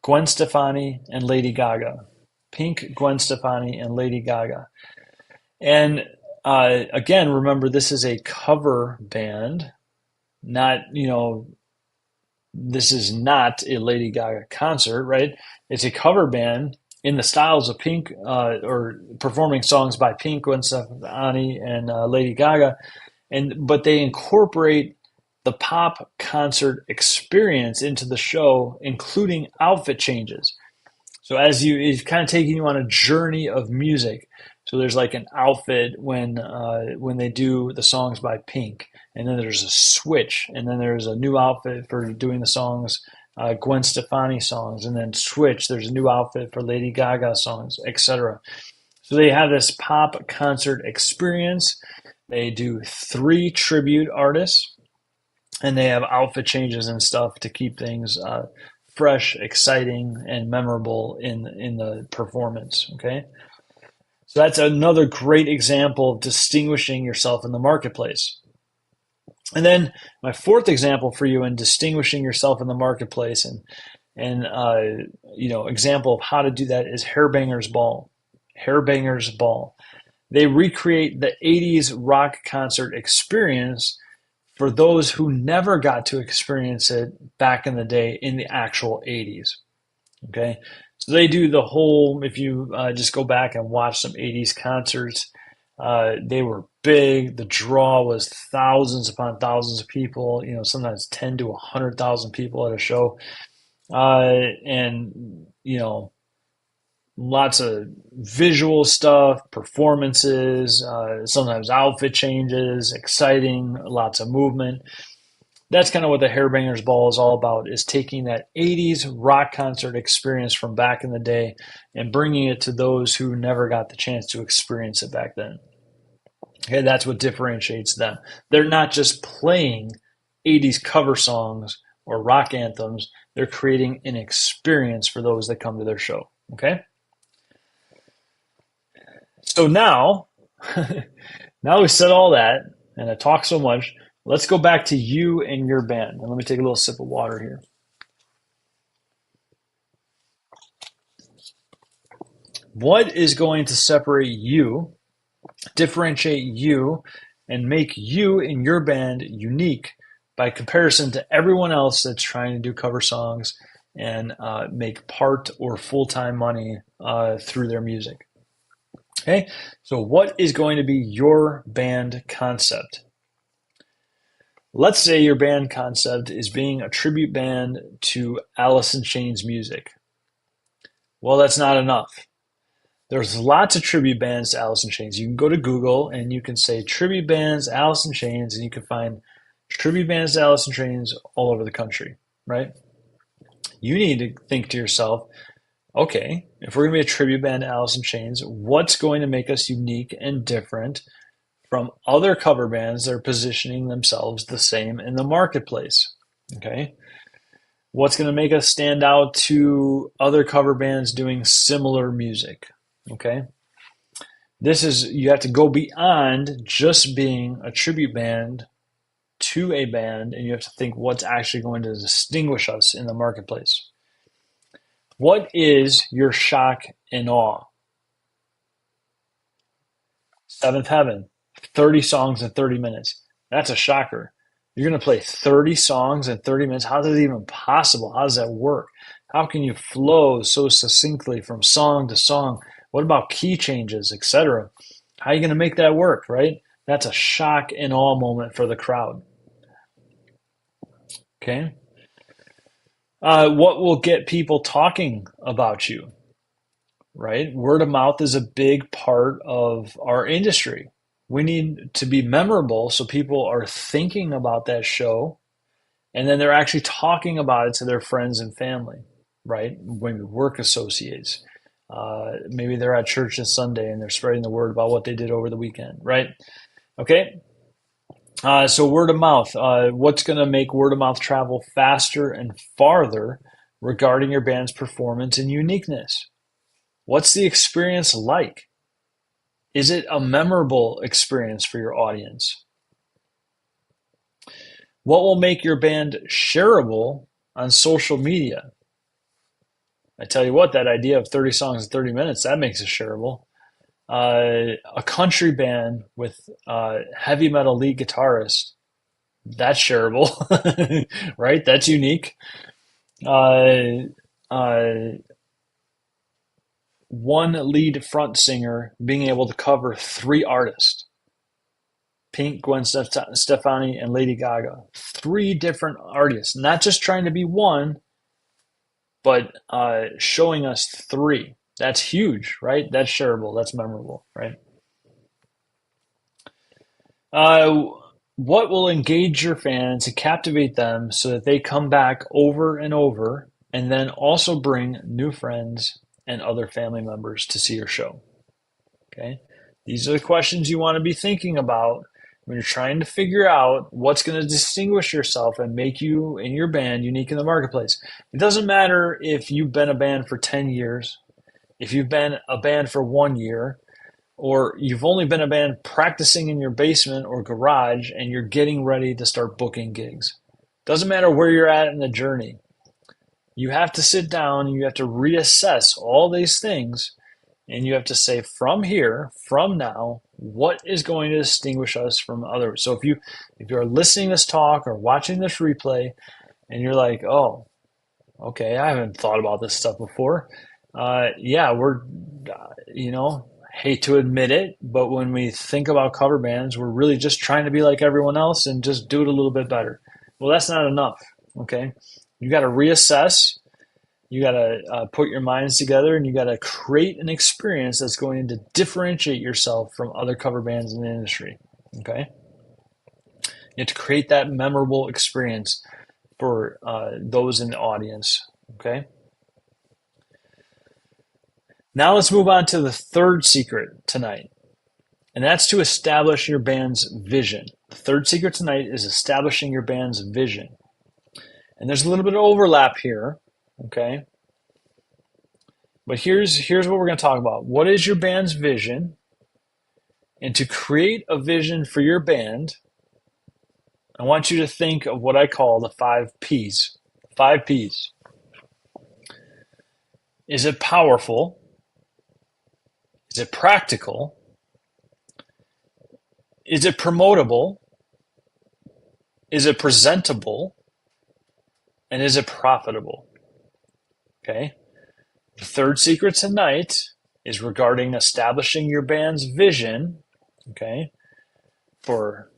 Gwen Stefani, and Lady Gaga. Pink, Gwen Stefani, and Lady Gaga. And again, remember, this is a cover band, not, this is not a Lady Gaga concert, right? It's a cover band in the styles of Pink, or performing songs by Pink, Gwen Stefani, and Lady Gaga, but they incorporate the pop concert experience into the show, including outfit changes. So it's kind of taking you on a journey of music. So there's like an outfit when they do the songs by Pink, and then there's a switch, and then there's a new outfit for doing the songs, Gwen Stefani songs, and then switch. There's a new outfit for Lady Gaga songs, etc. So they have this pop concert experience. They do three tribute artists, and they have outfit changes and stuff to keep things fresh, exciting, and memorable in the performance. Okay, so that's another great example of distinguishing yourself in the marketplace. And then my fourth example for you in distinguishing yourself in the marketplace and example of how to do that is Hairbangers Ball. Hairbangers Ball. They recreate the 80s rock concert experience for those who never got to experience it back in the day in the actual 80s. Okay, so they do the whole, if you just go back and watch some 80s concerts, they were big. The draw was thousands upon thousands of people, sometimes 10 to 100,000 people at a show. And, lots of visual stuff, performances, sometimes outfit changes, exciting, lots of movement. That's kind of what the Hairbangers Ball is all about, is taking that 80s rock concert experience from back in the day and bringing it to those who never got the chance to experience it back then. Okay, that's what differentiates them. They're not just playing 80s cover songs or rock anthems, they're creating an experience for those that come to their show. Okay? So now, now we've said all that, and I talked so much, let's go back to you and your band. And let me take a little sip of water here. What is going to separate you, differentiate you, and make you and your band unique by comparison to everyone else that's trying to do cover songs and make part or full-time money through their music? Okay, so what is going to be your band concept? Let's say your band concept is being a tribute band to Alice in Chains music. Well, that's not enough. There's lots of tribute bands to Alice in Chains. You can go to Google and you can say tribute bands, Alice in Chains, and you can find tribute bands to Alice in Chains all over the country, right? You need to think to yourself, okay, if we're going to be a tribute band to Alice in Chains, what's going to make us unique and different from other cover bands that are positioning themselves the same in the marketplace? Okay. What's going to make us stand out to other cover bands doing similar music? Okay. You have to go beyond just being a tribute band to a band, and you have to think what's actually going to distinguish us in the marketplace. What is your shock and awe? Seventh Heaven, 30 songs in 30 minutes. That's a shocker. You're going to play 30 songs in 30 minutes. How is it even possible? How does that work? How can you flow so succinctly from song to song? What about key changes, etc.? How are you going to make that work, right? That's a shock and awe moment for the crowd. Okay. What will get people talking about you, right? Word of mouth is a big part of our industry. We need to be memorable so people are thinking about that show and then they're actually talking about it to their friends and family, right? When work associates. Maybe they're at church this Sunday and they're spreading the word about what they did over the weekend, right? Okay. So word of mouth. What's going to make word of mouth travel faster and farther regarding your band's performance and uniqueness? What's the experience like? Is it a memorable experience for your audience? What will make your band shareable on social media? I tell you what, that idea of 30 songs in 30 minutes, that makes it shareable. A country band with heavy metal lead guitarist, that's shareable, right? That's unique. Uh, uh, One lead front singer being able to cover three artists: Pink, Gwen Stefani, and Lady Gaga. Three different artists, not just trying to be one, but showing us three. That's huge, right? That's shareable. That's memorable, right? Uh, what will engage your fans and captivate them so that they come back over and over and then also bring new friends and other family members to see your show? Okay. These are the questions you want to be thinking about when you're trying to figure out what's going to distinguish yourself and make you and your band unique in the marketplace. It doesn't matter if you've been a band for 10 years, if you've been a band for 1 year, or you've only been a band practicing in your basement or garage and you're getting ready to start booking gigs. Doesn't matter where you're at in the journey. You have to sit down and you have to reassess all these things and you have to say, from here, from now, what is going to distinguish us from others? So if you're listening to this talk or watching this replay and you're like, oh, okay, I haven't thought about this stuff before. Yeah, we're, hate to admit it, but when we think about cover bands, we're really just trying to be like everyone else and just do it a little bit better. Well, that's not enough. Okay. You got to reassess. You got to put your minds together and you got to create an experience that's going to differentiate yourself from other cover bands in the industry. Okay. You have to create that memorable experience for those in the audience. Okay. Now let's move on to the third secret tonight, and that's to establish your band's vision. The third secret tonight is establishing your band's vision. And there's a little bit of overlap here, okay? But here's what we're going to talk about. What is your band's vision? And to create a vision for your band, I want you to think of what I call the 5 Ps. 5 Ps. Is it powerful? Is it practical? Is it promotable? Is it presentable? And is it profitable? Okay. The third secret tonight is regarding establishing your band's vision, okay, for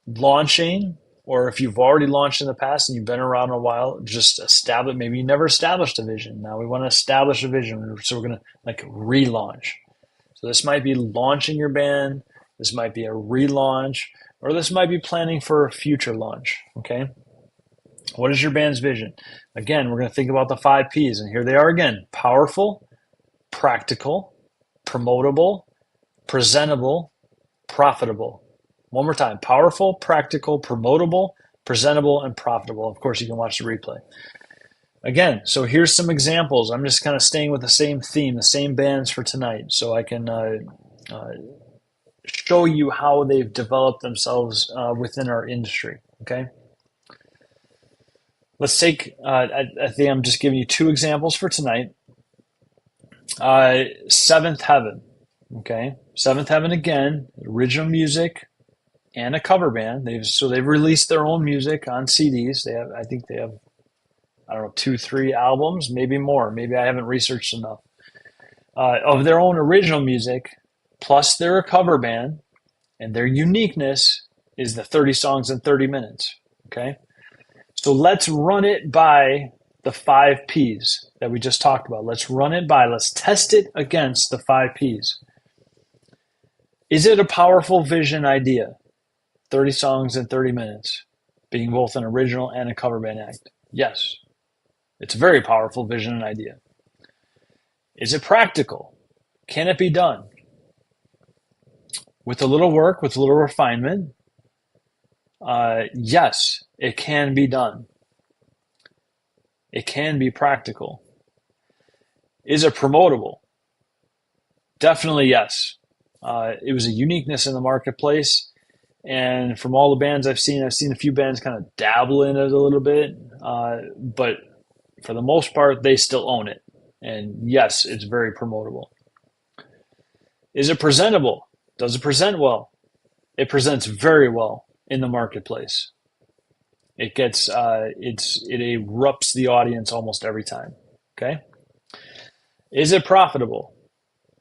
launching, or if you've already launched in the past and you've been around a while, just establish. Maybe you never established a vision. Now we want to establish a vision, so we're going to relaunch. So this might be launching your band. This might be a relaunch, or this might be planning for a future launch. Okay. What is your band's vision? Again, we're going to think about the 5 Ps, and here they are again: powerful, practical, promotable, presentable, profitable. One more time: powerful, practical, promotable, presentable, and profitable. Of course, you can watch the replay. Again, so here's some examples. I'm just kind of staying with the same theme, the same bands for tonight, so I can show you how they've developed themselves within our industry. Okay. Let's take, I think I'm just giving you 2 examples for tonight. Seventh Heaven. Okay. Seventh Heaven again, original music, and a cover band. They've released their own music on CDs. I think they have, I don't know, 2, 3 albums, maybe more. Maybe I haven't researched enough of their own original music. Plus, they're a cover band, and their uniqueness is the 30 songs in 30 minutes. Okay, so let's run it by the 5 Ps that we just talked about. Let's test it against the 5 Ps. Is it a powerful vision idea? 30 songs in 30 minutes, being both an original and a cover band act. Yes, it's a very powerful vision and idea. Is it practical? Can it be done? With a little work, with a little refinement, yes, it can be done. It can be practical. Is it promotable? Definitely yes. It was a uniqueness in the marketplace. And from all the bands I've seen a few bands kind of dabble in it a little bit. But for the most part, they still own it. And yes, it's very promotable. Is it presentable? Does it present well? It presents very well in the marketplace. It erupts the audience almost every time. Okay. Is it profitable?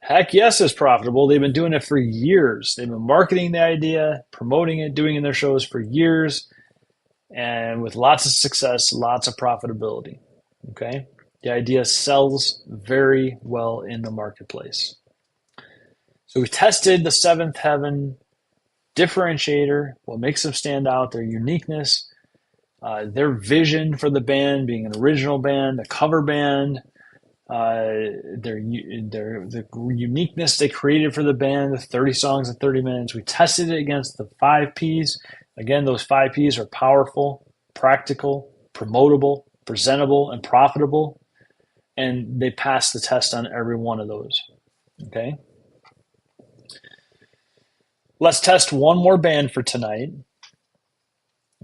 Heck yes, it's profitable. They've been doing it for years. They've been marketing the idea, promoting it, doing it in their shows for years, and with lots of success, lots of profitability. Okay. The idea sells very well in the marketplace. So we tested the Seventh Heaven differentiator, what makes them stand out, their uniqueness, their vision for the band being an original band, a cover band, the uniqueness they created for the band, the 30 songs in 30 minutes. We tested it against the 5 Ps. Again, those 5 Ps are powerful, practical, promotable, presentable, and profitable. And they passed the test on every one of those. Okay. Let's test one more band for tonight.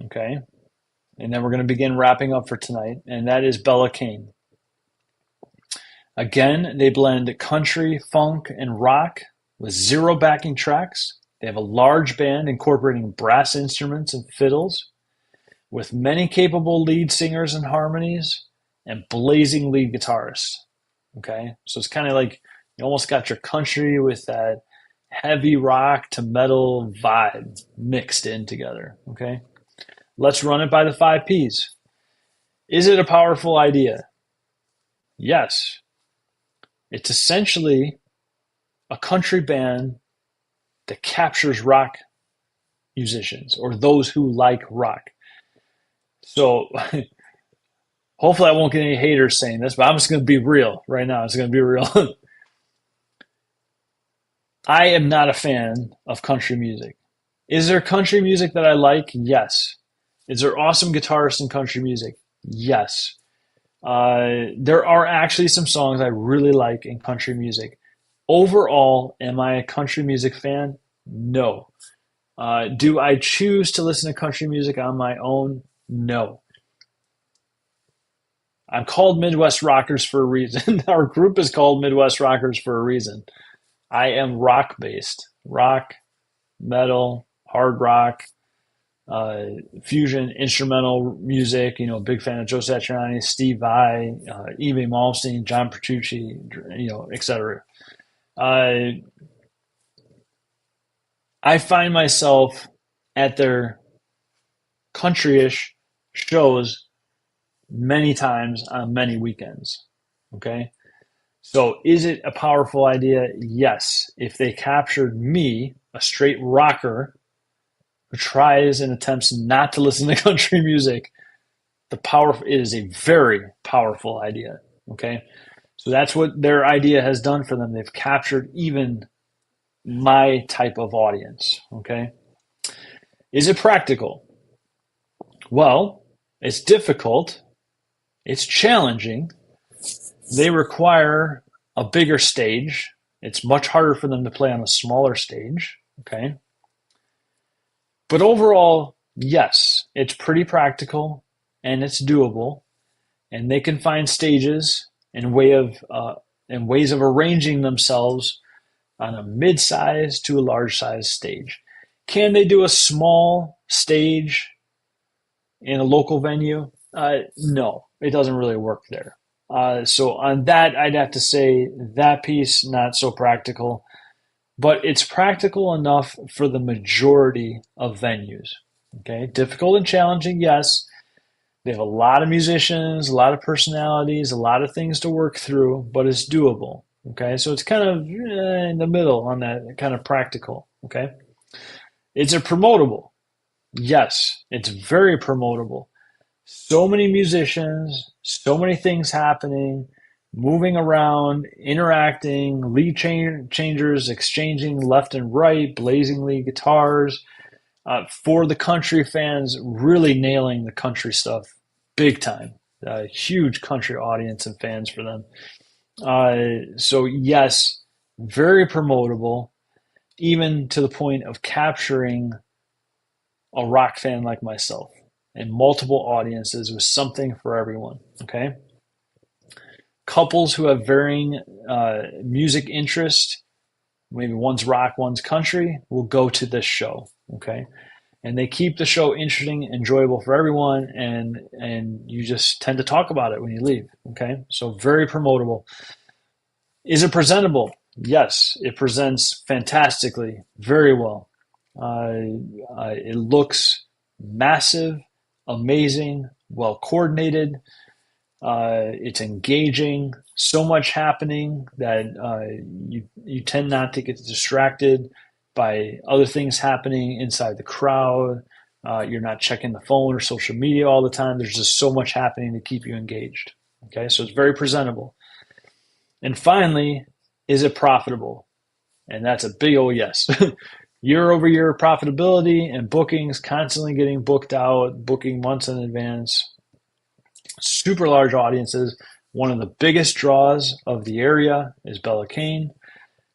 Okay. And then we're going to begin wrapping up for tonight. And that is Bella Kane. Again, they blend country, funk, and rock with 0 backing tracks. They have a large band incorporating brass instruments and fiddles with many capable lead singers and harmonies and blazing lead guitarists. Okay. So it's kind of like you almost got your country with that heavy rock to metal vibe mixed in together. Okay. Let's run it by the 5 Ps. Is it a powerful idea? Yes. It's essentially a country band that captures rock musicians or those who like rock. So hopefully I won't get any haters saying this, but I'm just going to be real right now. It's going to be real. I am not a fan of country music. Is there country music that I like? Yes. Is there awesome guitarists in country music? Yes. There are actually some songs I really like in country music. Overall, am I a country music fan? No. Do I choose to listen to country music on my own? No. I'm called Midwest Rockers for a reason. Our group is called Midwest Rockers for a reason. I am rock-based. Rock, metal, hard rock, fusion, instrumental music, big fan of Joe Satriani, Steve Vai, Eve Malmsteen, John Petrucci, etc. I find myself at their country-ish shows many times on many weekends. Okay. So is it a powerful idea? Yes. If they captured me, a straight rocker who tries and attempts not to listen to country music, it is a very powerful idea. Okay. So that's what their idea has done for them. They've captured even my type of audience. Okay. Is it practical? Well, it's difficult. It's challenging. They require a bigger stage. It's much harder for them to play on a smaller stage. Okay. But overall, yes, it's pretty practical and it's doable, and they can find stages and ways of arranging themselves on a mid-size to a large-size stage. Can they do a small stage in a local venue? No, it doesn't really work there. So on that, I'd have to say that piece not so practical, but it's practical enough for the majority of venues. Okay, difficult and challenging, yes. They have a lot of musicians, a lot of personalities, a lot of things to work through, but it's doable. Okay, so it's kind of in the middle on that kind of practical. Okay, is it promotable? Yes, it's very promotable. So many musicians, so many things happening, moving around, interacting, changers exchanging left and right, blazingly guitars. For the country fans, really nailing the country stuff big time. Huge country audience and fans for them. So yes, very promotable, even to the point of capturing a rock fan like myself and multiple audiences with something for everyone. Okay. Couples who have varying music interest, maybe one's rock, one's country, will go to this show. Okay. And they keep the show interesting, enjoyable for everyone, and you just tend to talk about it when you leave. Okay. So very promotable. Is it presentable? Yes, it presents fantastically, very well. It looks massive, amazing, well coordinated. It's engaging. So much happening that you tend not to get distracted by other things happening inside the crowd. You're not checking the phone or social media all the time. There's just so much happening to keep you engaged. Okay, so it's very presentable. And finally, is it profitable? And that's a big old yes. Year over year profitability and bookings, constantly getting booked out, booking months in advance, super large audiences. One of the biggest draws of the area is Bella Cane,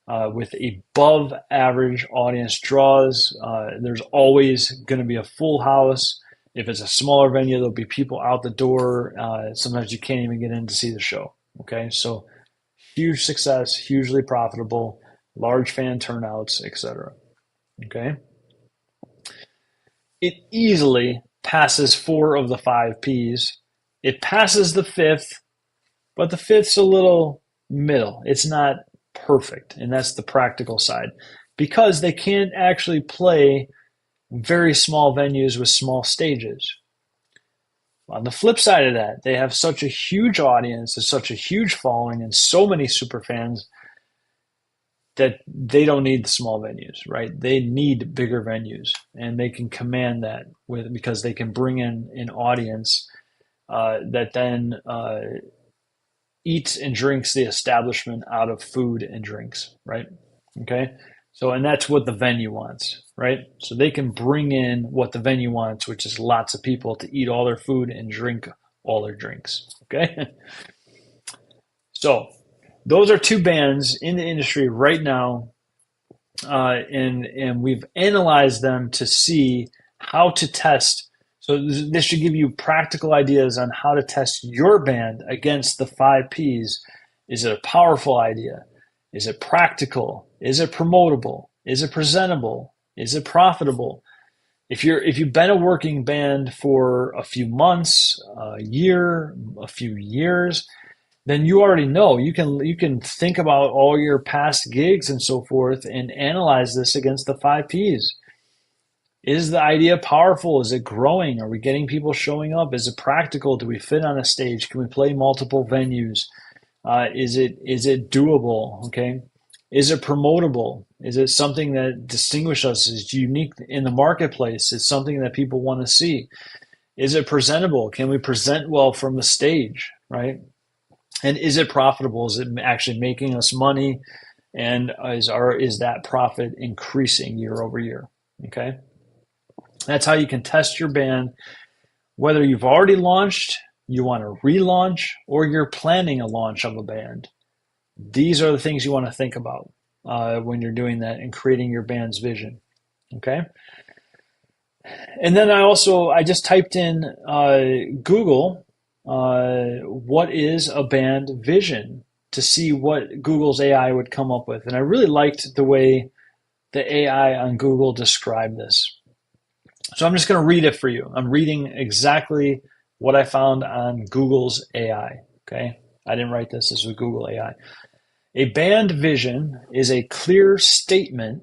with above average audience draws. There's always going to be a full house. If it's a smaller venue, there'll be people out the door. Sometimes you can't even get in to see the show. Okay, so huge success, hugely profitable, large fan turnouts, etc. Okay. It easily passes 4 of the 5 P's. It passes the 5th, but the 5th's a little middle. It's not perfect, and that's the practical side, because they can't actually play very small venues with small stages. On the flip side of that, they have such a huge audience and such a huge following and so many super fans that they don't need the small venues, right? They need bigger venues, and they can command that because they can bring in an audience that then eats and drinks the establishment out of food and drinks, right? Okay. So, and that's what the venue wants, right? So they can bring in what the venue wants, which is lots of people to eat all their food and drink all their drinks. Okay. So those are 2 bands in the industry right now. And we've analyzed them to see how to test. So this should give you practical ideas on how to test your band against the 5 P's. Is it a powerful idea? Is it practical? Is it promotable? Is it presentable? Is it profitable? If you've been a working band for a few months, a year, a few years, then you already know. You can think about all your past gigs and so forth and analyze this against the 5 P's. Is the idea powerful? Is it growing? Are we getting people showing up? Is it practical? Do we fit on a stage? Can we play multiple venues? Is it doable? Okay. Is it promotable? Is it something that distinguishes us as unique in the marketplace? Is something that people want to see? Is it presentable? Can we present well from the stage, right? And is it profitable? Is it actually making us money? And is that profit increasing year over year? Okay. That's how you can test your band, whether you've already launched, you want to relaunch, or you're planning a launch of a band. These are the things you want to think about when you're doing that and creating your band's vision. Okay. And then I just typed in Google, what is a band vision, to see what Google's AI would come up with. And I really liked the way the AI on Google describe this. So I'm just going to read it for you. I'm reading exactly what I found on Google's AI. Okay. I didn't write this. This was Google AI. A band vision is a clear statement.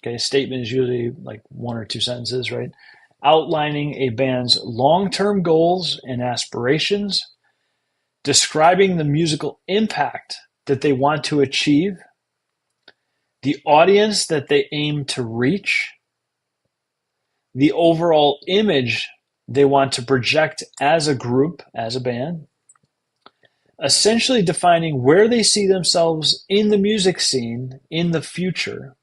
Okay. Statement is usually like one or two sentences, right? Outlining a band's long-term goals and aspirations, describing the musical impact that they want to achieve, the audience that they aim to reach, the overall image they want to project as a group, as a band, essentially defining where they see themselves in the music scene in the future.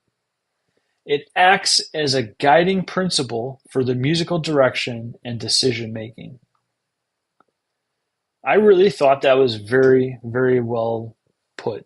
It acts as a guiding principle for the musical direction and decision making. I really thought that was very, very well put.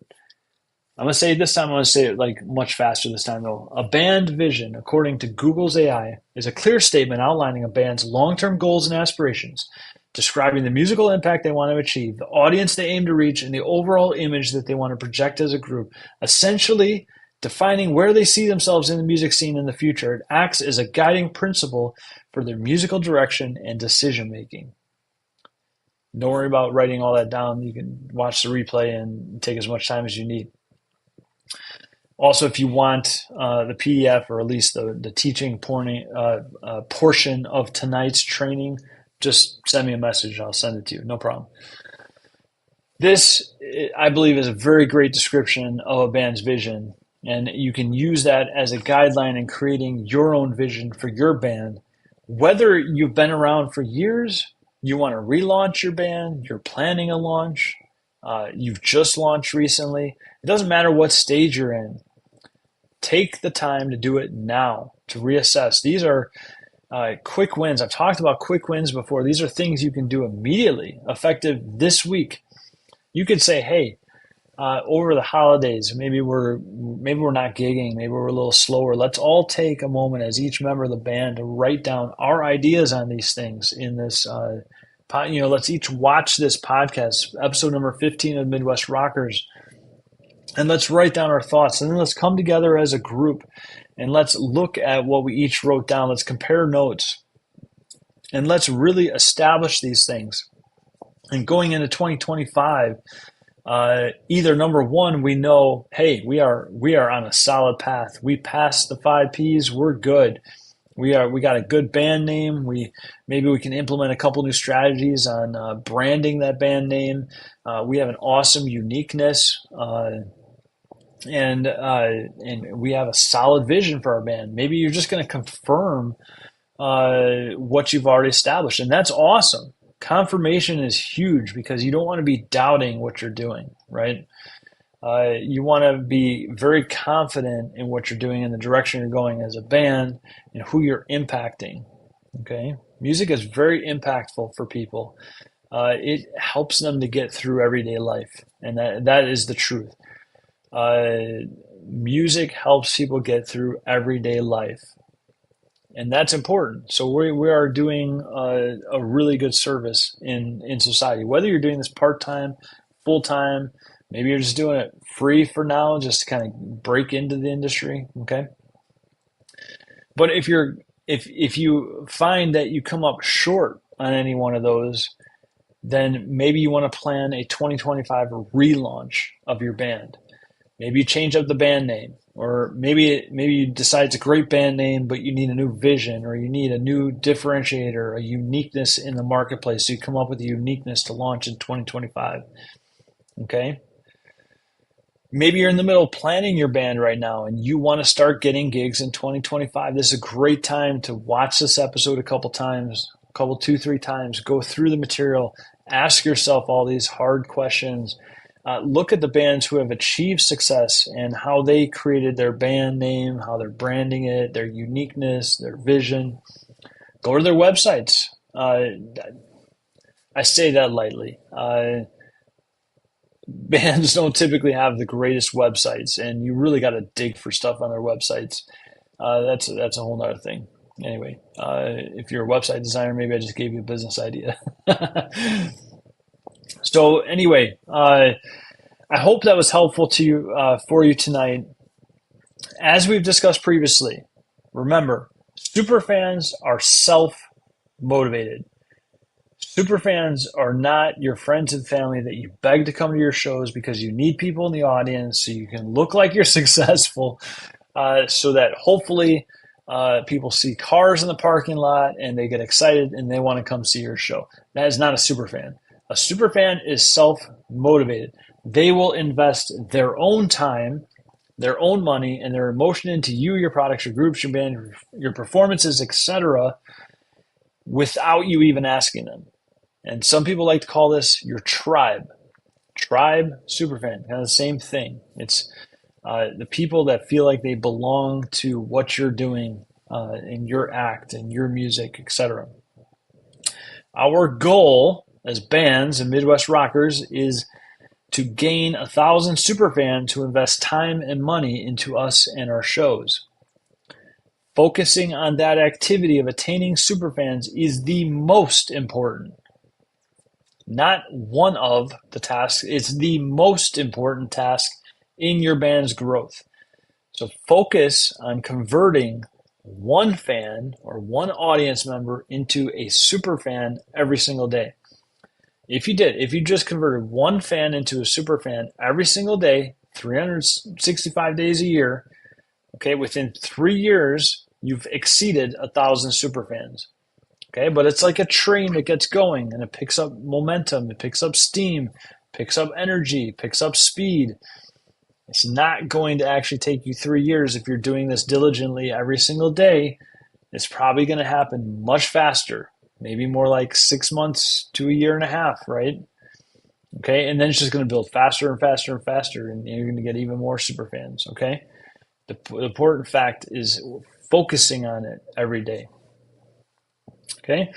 I'm going to say it this time, I'm going to say it like much faster this time though. A band vision, according to Google's AI, is a clear statement outlining a band's long-term goals and aspirations, describing the musical impact they want to achieve, the audience they aim to reach, and the overall image that they want to project as a group, essentially defining where they see themselves in the music scene in the future. It acts as a guiding principle for their musical direction and decision making. Don't worry about writing all that down. You can watch the replay and take as much time as you need. Also, if you want the PDF or at least the teaching portion of tonight's training, just send me a message. I'll send it to you. No problem. This, I believe, is a very great description of a band's vision, and you can use that as a guideline in creating your own vision for your band. Whether you've been around for years, you want to relaunch your band, you're planning a launch, you've just launched recently, it doesn't matter what stage you're in. Take the time to do it now, to reassess. These are quick wins. I've talked about quick wins before. These are things you can do immediately, effective this week. You could say, hey, over the holidays, maybe we're not gigging, maybe we're a little slower. Let's all take a moment as each member of the band to write down our ideas on these things in this let's each watch this podcast, episode number 15 of Midwest Rockers, and let's write down our thoughts, and then let's come together as a group and let's look at what we each wrote down. Let's compare notes and let's really establish these things. And going into 2025, either number one, we know, hey, we are on a solid path. We passed the 5 Ps. We're good. We got a good band name. Maybe we can implement a couple new strategies on branding that band name. We have an awesome uniqueness, and we have a solid vision for our band. Maybe you're just going to confirm what you've already established, and that's awesome. Confirmation is huge because you don't want to be doubting what you're doing, right? You want to be very confident in what you're doing and the direction you're going as a band and who you're impacting, okay? Music is very impactful for people. It helps them to get through everyday life, and that is the truth. Music helps people get through everyday life. And that's important. So we are doing a really good service in society. Whether you're doing this part-time, full-time, maybe you're just doing it free for now, just to kind of break into the industry, okay? But if you find that you come up short on any one of those, then maybe you want to plan a 2025 relaunch of your band. Maybe you change up the band name, or maybe you decide it's a great band name, but you need a new vision, or you need a new differentiator, a uniqueness in the marketplace. So you come up with a uniqueness to launch in 2025. Okay? Maybe you're in the middle of planning your band right now and you want to start getting gigs in 2025. This is a great time to watch this episode a couple times, 2-3 times, go through the material, ask yourself all these hard questions. Look at the bands who have achieved success and how they created their band name, how they're branding it, their uniqueness, their vision. Go to their websites. I say that lightly. Bands don't typically have the greatest websites, and you really got to dig for stuff on their websites. That's a whole nother thing. Anyway, if you're a website designer, maybe I just gave you a business idea. So anyway, I hope that was helpful to you for you tonight. As we've discussed previously, remember, superfans are self-motivated. Superfans are not your friends and family that you beg to come to your shows because you need people in the audience so you can look like you're successful, so that hopefully people see cars in the parking lot and they get excited and they want to come see your show. That is not a superfan. A superfan is self-motivated. They will invest their own time, their own money, and their emotion into you, your products, your groups, your band, your performances, etc., without you even asking them. And some people like to call this your tribe. Tribe, superfan, kind of the same thing. It's the people that feel like they belong to what you're doing in your act and your music, etc. Our goal as bands and Midwest rockers is to gain 1,000 superfans who invest time and money into us and our shows. Focusing on that activity of attaining superfans is the most important. Not one of the tasks, it's the most important task in your band's growth. So focus on converting one fan or one audience member into a super fan every single day. If you just converted one fan into a super fan every single day, 365 days a year, okay, within 3 years, you've exceeded 1,000 super fans. Okay, but it's like a train that gets going and it picks up momentum, it picks up steam, picks up energy, picks up speed. It's not going to actually take you 3 years if you're doing this diligently every single day. It's probably going to happen much faster, maybe more like 6 months to a year and a half, right? Okay, and then it's just going to build faster and faster and faster, and you're going to get even more super fans. Okay, the important fact is focusing on it every day. Okay.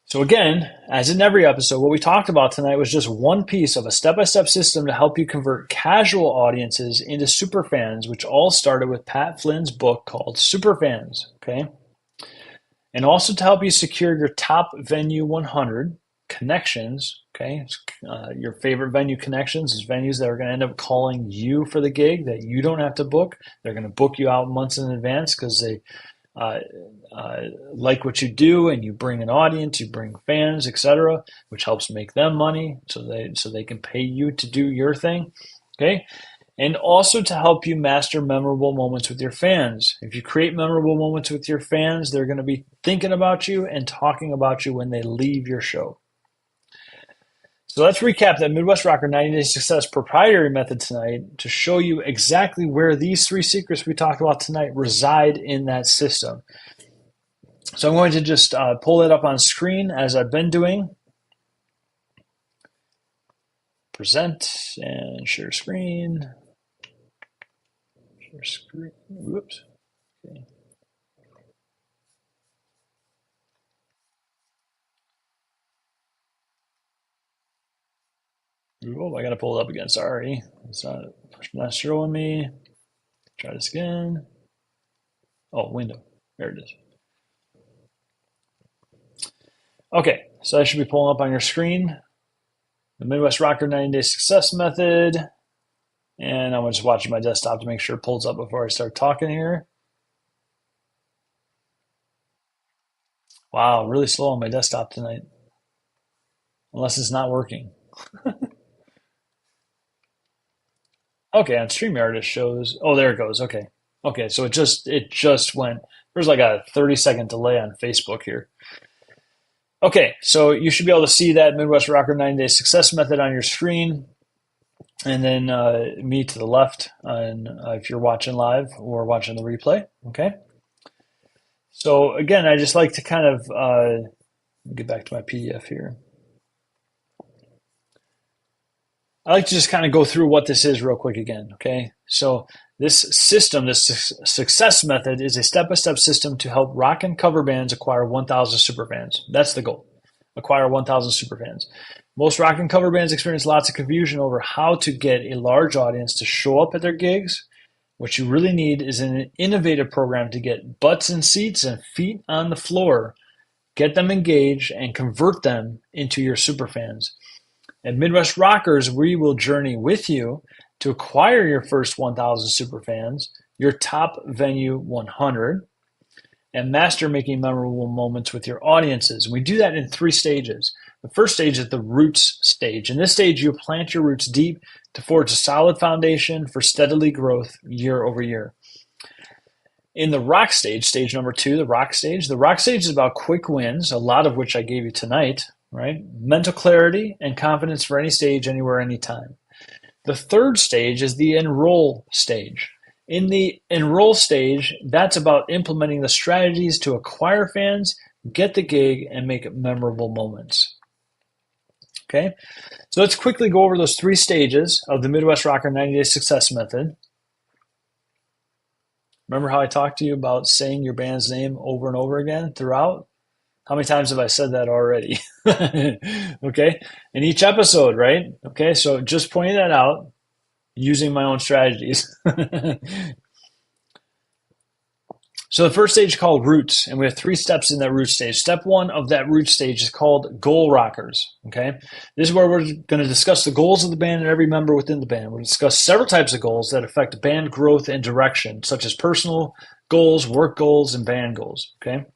So again, as in every episode, what we talked about tonight was just one piece of a step-by-step system to help you convert casual audiences into superfans, which all started with Pat Flynn's book called Superfans. Okay. And also to help you secure your top venue 100 connections. Okay. Your favorite venue connections is venues that are going to end up calling you for the gig that you don't have to book. They're going to book you out months in advance because they like what you do, and you bring an audience, you bring fans, etc., which helps make them money, so they can pay you to do your thing. Okay, and also to help you master memorable moments with your fans. If you create memorable moments with your fans, they're going to be thinking about you and talking about you when they leave your show. So let's recap that Midwest Rocker 90 Day Success proprietary method tonight to show you exactly where these 3 secrets we talked about tonight reside in that system. So I'm going to just pull it up on screen as I've been doing. Present and share screen. Share screen. Whoops. Okay. Oh, I got to pull it up again. Sorry. It's not showing me. Try this again. Oh, window. There it is. Okay, so that should be pulling up on your screen. The Midwest Rocker 90 Day Success Method. And I'm just watching my desktop to make sure it pulls up before I start talking here. Wow, really slow on my desktop tonight. Unless it's not working. Okay, on StreamYard it shows. Oh, there it goes. Okay. Okay, so it just went. There's like a 30-second delay on Facebook here. Okay, so you should be able to see that Midwest Rocker 9-Day Success Method on your screen. And then me to the left, and if you're watching live or watching the replay. Okay. So again, I just like to kind of get back to my PDF here. I like to just kind of go through what this is real quick again. Okay. So this system, this success method, is a step-by-step system to help rock and cover bands acquire 1,000 superfans. That's the goal. Acquire 1,000 superfans. Most rock and cover bands experience lots of confusion over how to get a large audience to show up at their gigs. What you really need is an innovative program to get butts in seats and feet on the floor, get them engaged, and convert them into your superfans. At Midwest Rockers, we will journey with you to acquire your first 1,000 superfans, your top venue 100, and master making memorable moments with your audiences. And we do that in 3 stages. The first stage is the roots stage. In this stage, you plant your roots deep to forge a solid foundation for steadily growth year over year. In the rock stage, stage number 2, the rock stage is about quick wins, a lot of which I gave you tonight, right? Mental clarity and confidence for any stage, anywhere, anytime. The third stage is the enroll stage. In the enroll stage, that's about implementing the strategies to acquire fans, get the gig, and make memorable moments. Okay, so let's quickly go over those 3 stages of the Midwest Rocker 90-Day Success Method. Remember how I talked to you about saying your band's name over and over again throughout? How many times have I said that already? Okay, in each episode, right? Okay, so just pointing that out, using my own strategies. So the first stage is called roots, and we have 3 steps in that root stage. Step 1 of that root stage is called goal rockers. Okay, this is where we're going to discuss the goals of the band and every member within the band. We'll discuss several types of goals that affect band growth and direction, such as personal goals, work goals, and band goals. Okay.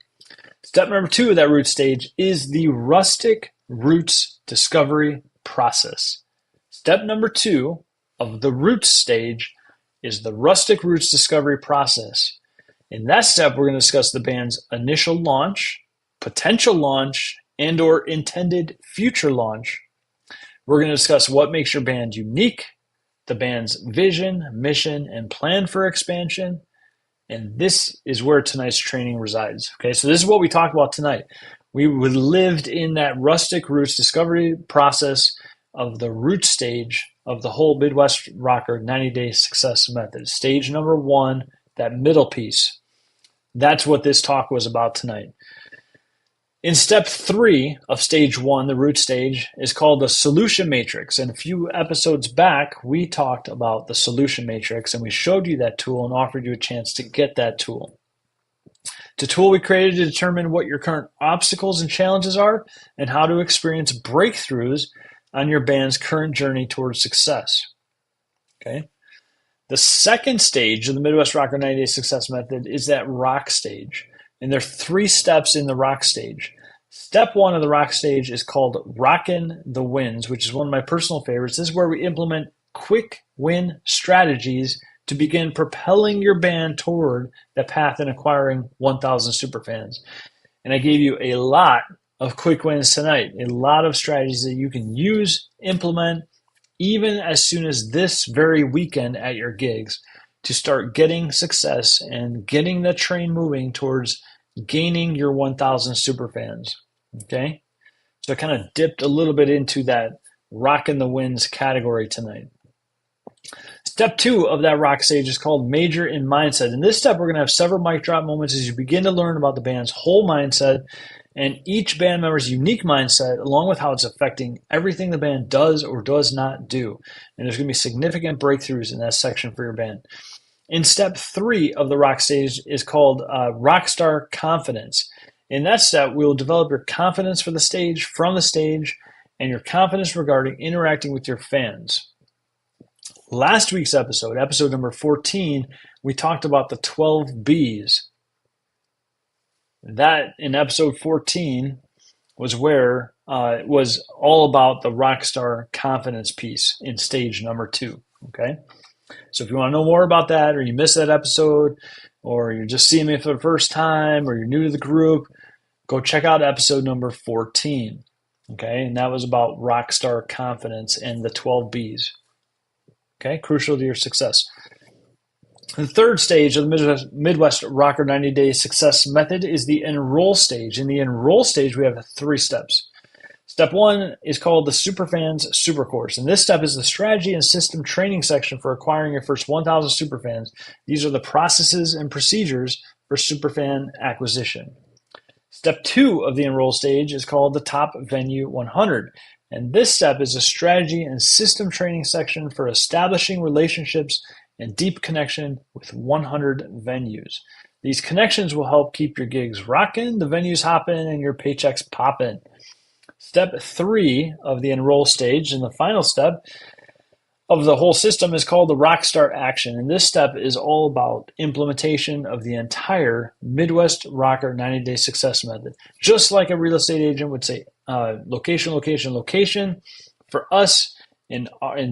Step number 2 of that root stage is the Rustic Roots Discovery Process. Step number 2 of the roots stage is the Rustic Roots Discovery Process. In that step, we're going to discuss the band's initial launch, potential launch, and or intended future launch. We're going to discuss what makes your band unique, the band's vision, mission, and plan for expansion. And this is where tonight's training resides. Okay, so this is what we talked about tonight. We lived in that Rustic Roots Discovery Process of the root stage of the whole Midwest Rocker 90-Day Success Method. Stage number 1, that middle piece. That's what this talk was about tonight. In step 3 of stage 1, the root stage, is called the solution matrix. And a few episodes back, we talked about the solution matrix, and we showed you that tool and offered you a chance to get that tool. It's a tool we created to determine what your current obstacles and challenges are and how to experience breakthroughs on your band's current journey towards success. Okay. The second stage of the Midwest Rocker 90-Day Success Method is that rock stage. And there are 3 steps in the rock stage. Step 1 of the rock stage is called Rockin' the Wins, which is one of my personal favorites. This is where we implement quick win strategies to begin propelling your band toward the path in acquiring 1,000 superfans. And I gave you a lot of quick wins tonight, a lot of strategies that you can use, implement, even as soon as this very weekend at your gigs, to start getting success and getting the train moving towards gaining your 1,000 superfans. Okay? So I kind of dipped a little bit into that rockin' the wins category tonight. Step 2 of that rock stage is called Major in Mindset. In this step, we're going to have several mic drop moments as you begin to learn about the band's whole mindset and each band member's unique mindset, along with how it's affecting everything the band does or does not do. And there's going to be significant breakthroughs in that section for your band. In step 3 of the rock stage is called Rockstar Confidence. In that step, we will develop your confidence for the stage, from the stage, and your confidence regarding interacting with your fans. Last week's episode, episode number 14, we talked about the 12 Bs. That, in episode 14, was where it was all about the Rockstar Confidence piece in stage number 2, okay? So if you want to know more about that, or you missed that episode, or you're just seeing me for the first time, or you're new to the group, go check out episode number 14, okay? And that was about Rockstar Confidence and the 12 Bs, okay? Crucial to your success. The third stage of the Midwest Rocker 90-Day Success Method is the enroll stage. In the enroll stage, we have 3 steps. Step 1 is called the Superfans Supercourse, and this step is the strategy and system training section for acquiring your first 1,000 superfans. These are the processes and procedures for superfan acquisition. Step 2 of the enroll stage is called the Top Venue 100, and this step is a strategy and system training section for establishing relationships and deep connection with 100 venues. These connections will help keep your gigs rocking, the venues hopping, and your paychecks popping. Step 3 of the enroll stage, and the final step, of the whole system is called the Rockstar Action. And this step is all about implementation of the entire Midwest Rocker 90-day success method. Just like a real estate agent would say, location, location, location. For us, in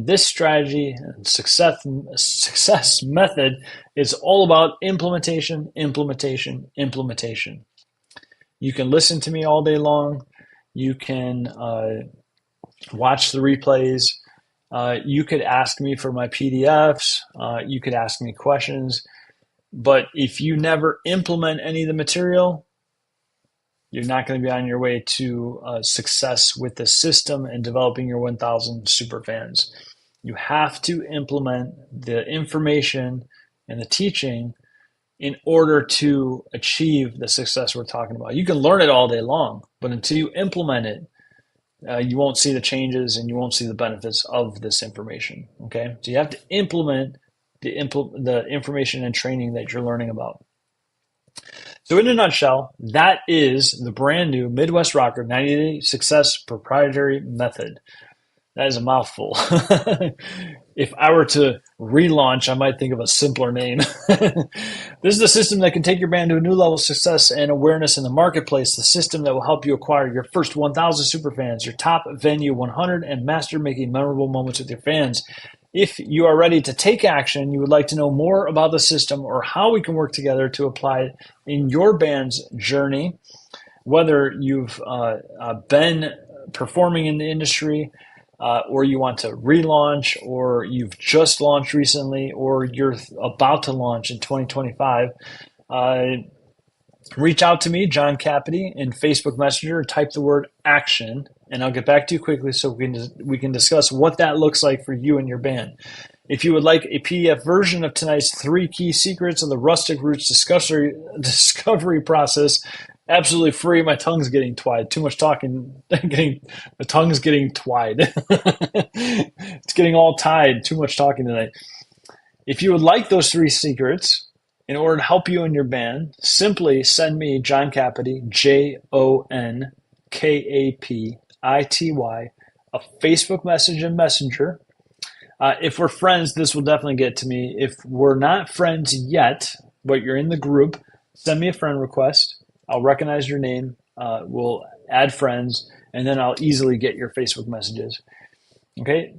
this strategy and success method, it's all about implementation, implementation, implementation. You can listen to me all day long. You can watch the replays. You could ask me for my PDFs. You could ask me questions. But if you never implement any of the material, you're not going to be on your way to success with the system and developing your 1,000 super fans. You have to implement the information and the teaching in order to achieve the success we're talking about. You can learn it all day long, but until you implement it, you won't see the changes and you won't see the benefits of this information. Okay, so you have to implement the information and training that you're learning about. So in a nutshell, that is the brand new Midwest Rocker 90-day success proprietary method. That is a mouthful. If I were to relaunch, I might think of a simpler name. This is the system that can take your band to a new level of success and awareness in the marketplace. The system that will help you acquire your first 1,000 superfans, your top venue 100, and master making memorable moments with your fans. If you are ready to take action, you would like to know more about the system or how we can work together to apply it in your band's journey, whether you've been performing in the industry, or you want to relaunch, or you've just launched recently, or you're about to launch in 2025, reach out to me, John Capity, in Facebook Messenger, type the word action, and I'll get back to you quickly so we can discuss what that looks like for you and your band. If you would like a PDF version of tonight's 3 key secrets of the Rustic Roots Discovery Process, absolutely free. My tongue's getting twide. Too much talking. The tongue's getting twide. It's getting all tied. Too much talking tonight. If you would like those 3 secrets, in order to help you and your band, simply send me, John Capity, JONKAPITY, a Facebook message in Messenger. If we're friends, this will definitely get to me. If we're not friends yet, but you're in the group, send me a friend request. I'll recognize your name. We'll add friends, and then I'll easily get your Facebook messages. Okay?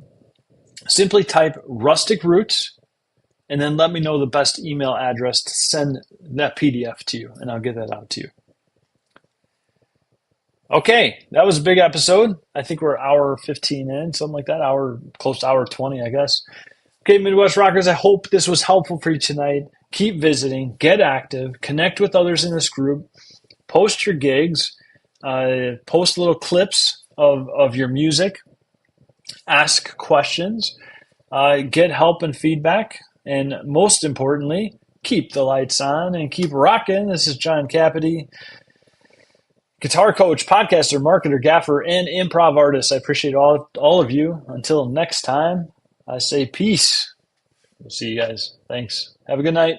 Simply type Rustic Roots, and then let me know the best email address to send that PDF to you, and I'll get that out to you. Okay, that was a big episode. I think we're hour 15 in, something like that, close to hour 20, I guess. Okay, Midwest Rockers, I hope this was helpful for you tonight. Keep visiting, get active, connect with others in this group, post your gigs, post little clips of your music, ask questions, get help and feedback, and most importantly, keep the lights on and keep rocking. This is John Capity, guitar coach, podcaster, marketer, gaffer, and improv artist. I appreciate all of you. Until next time, I say peace. We'll see you guys. Thanks. Have a good night.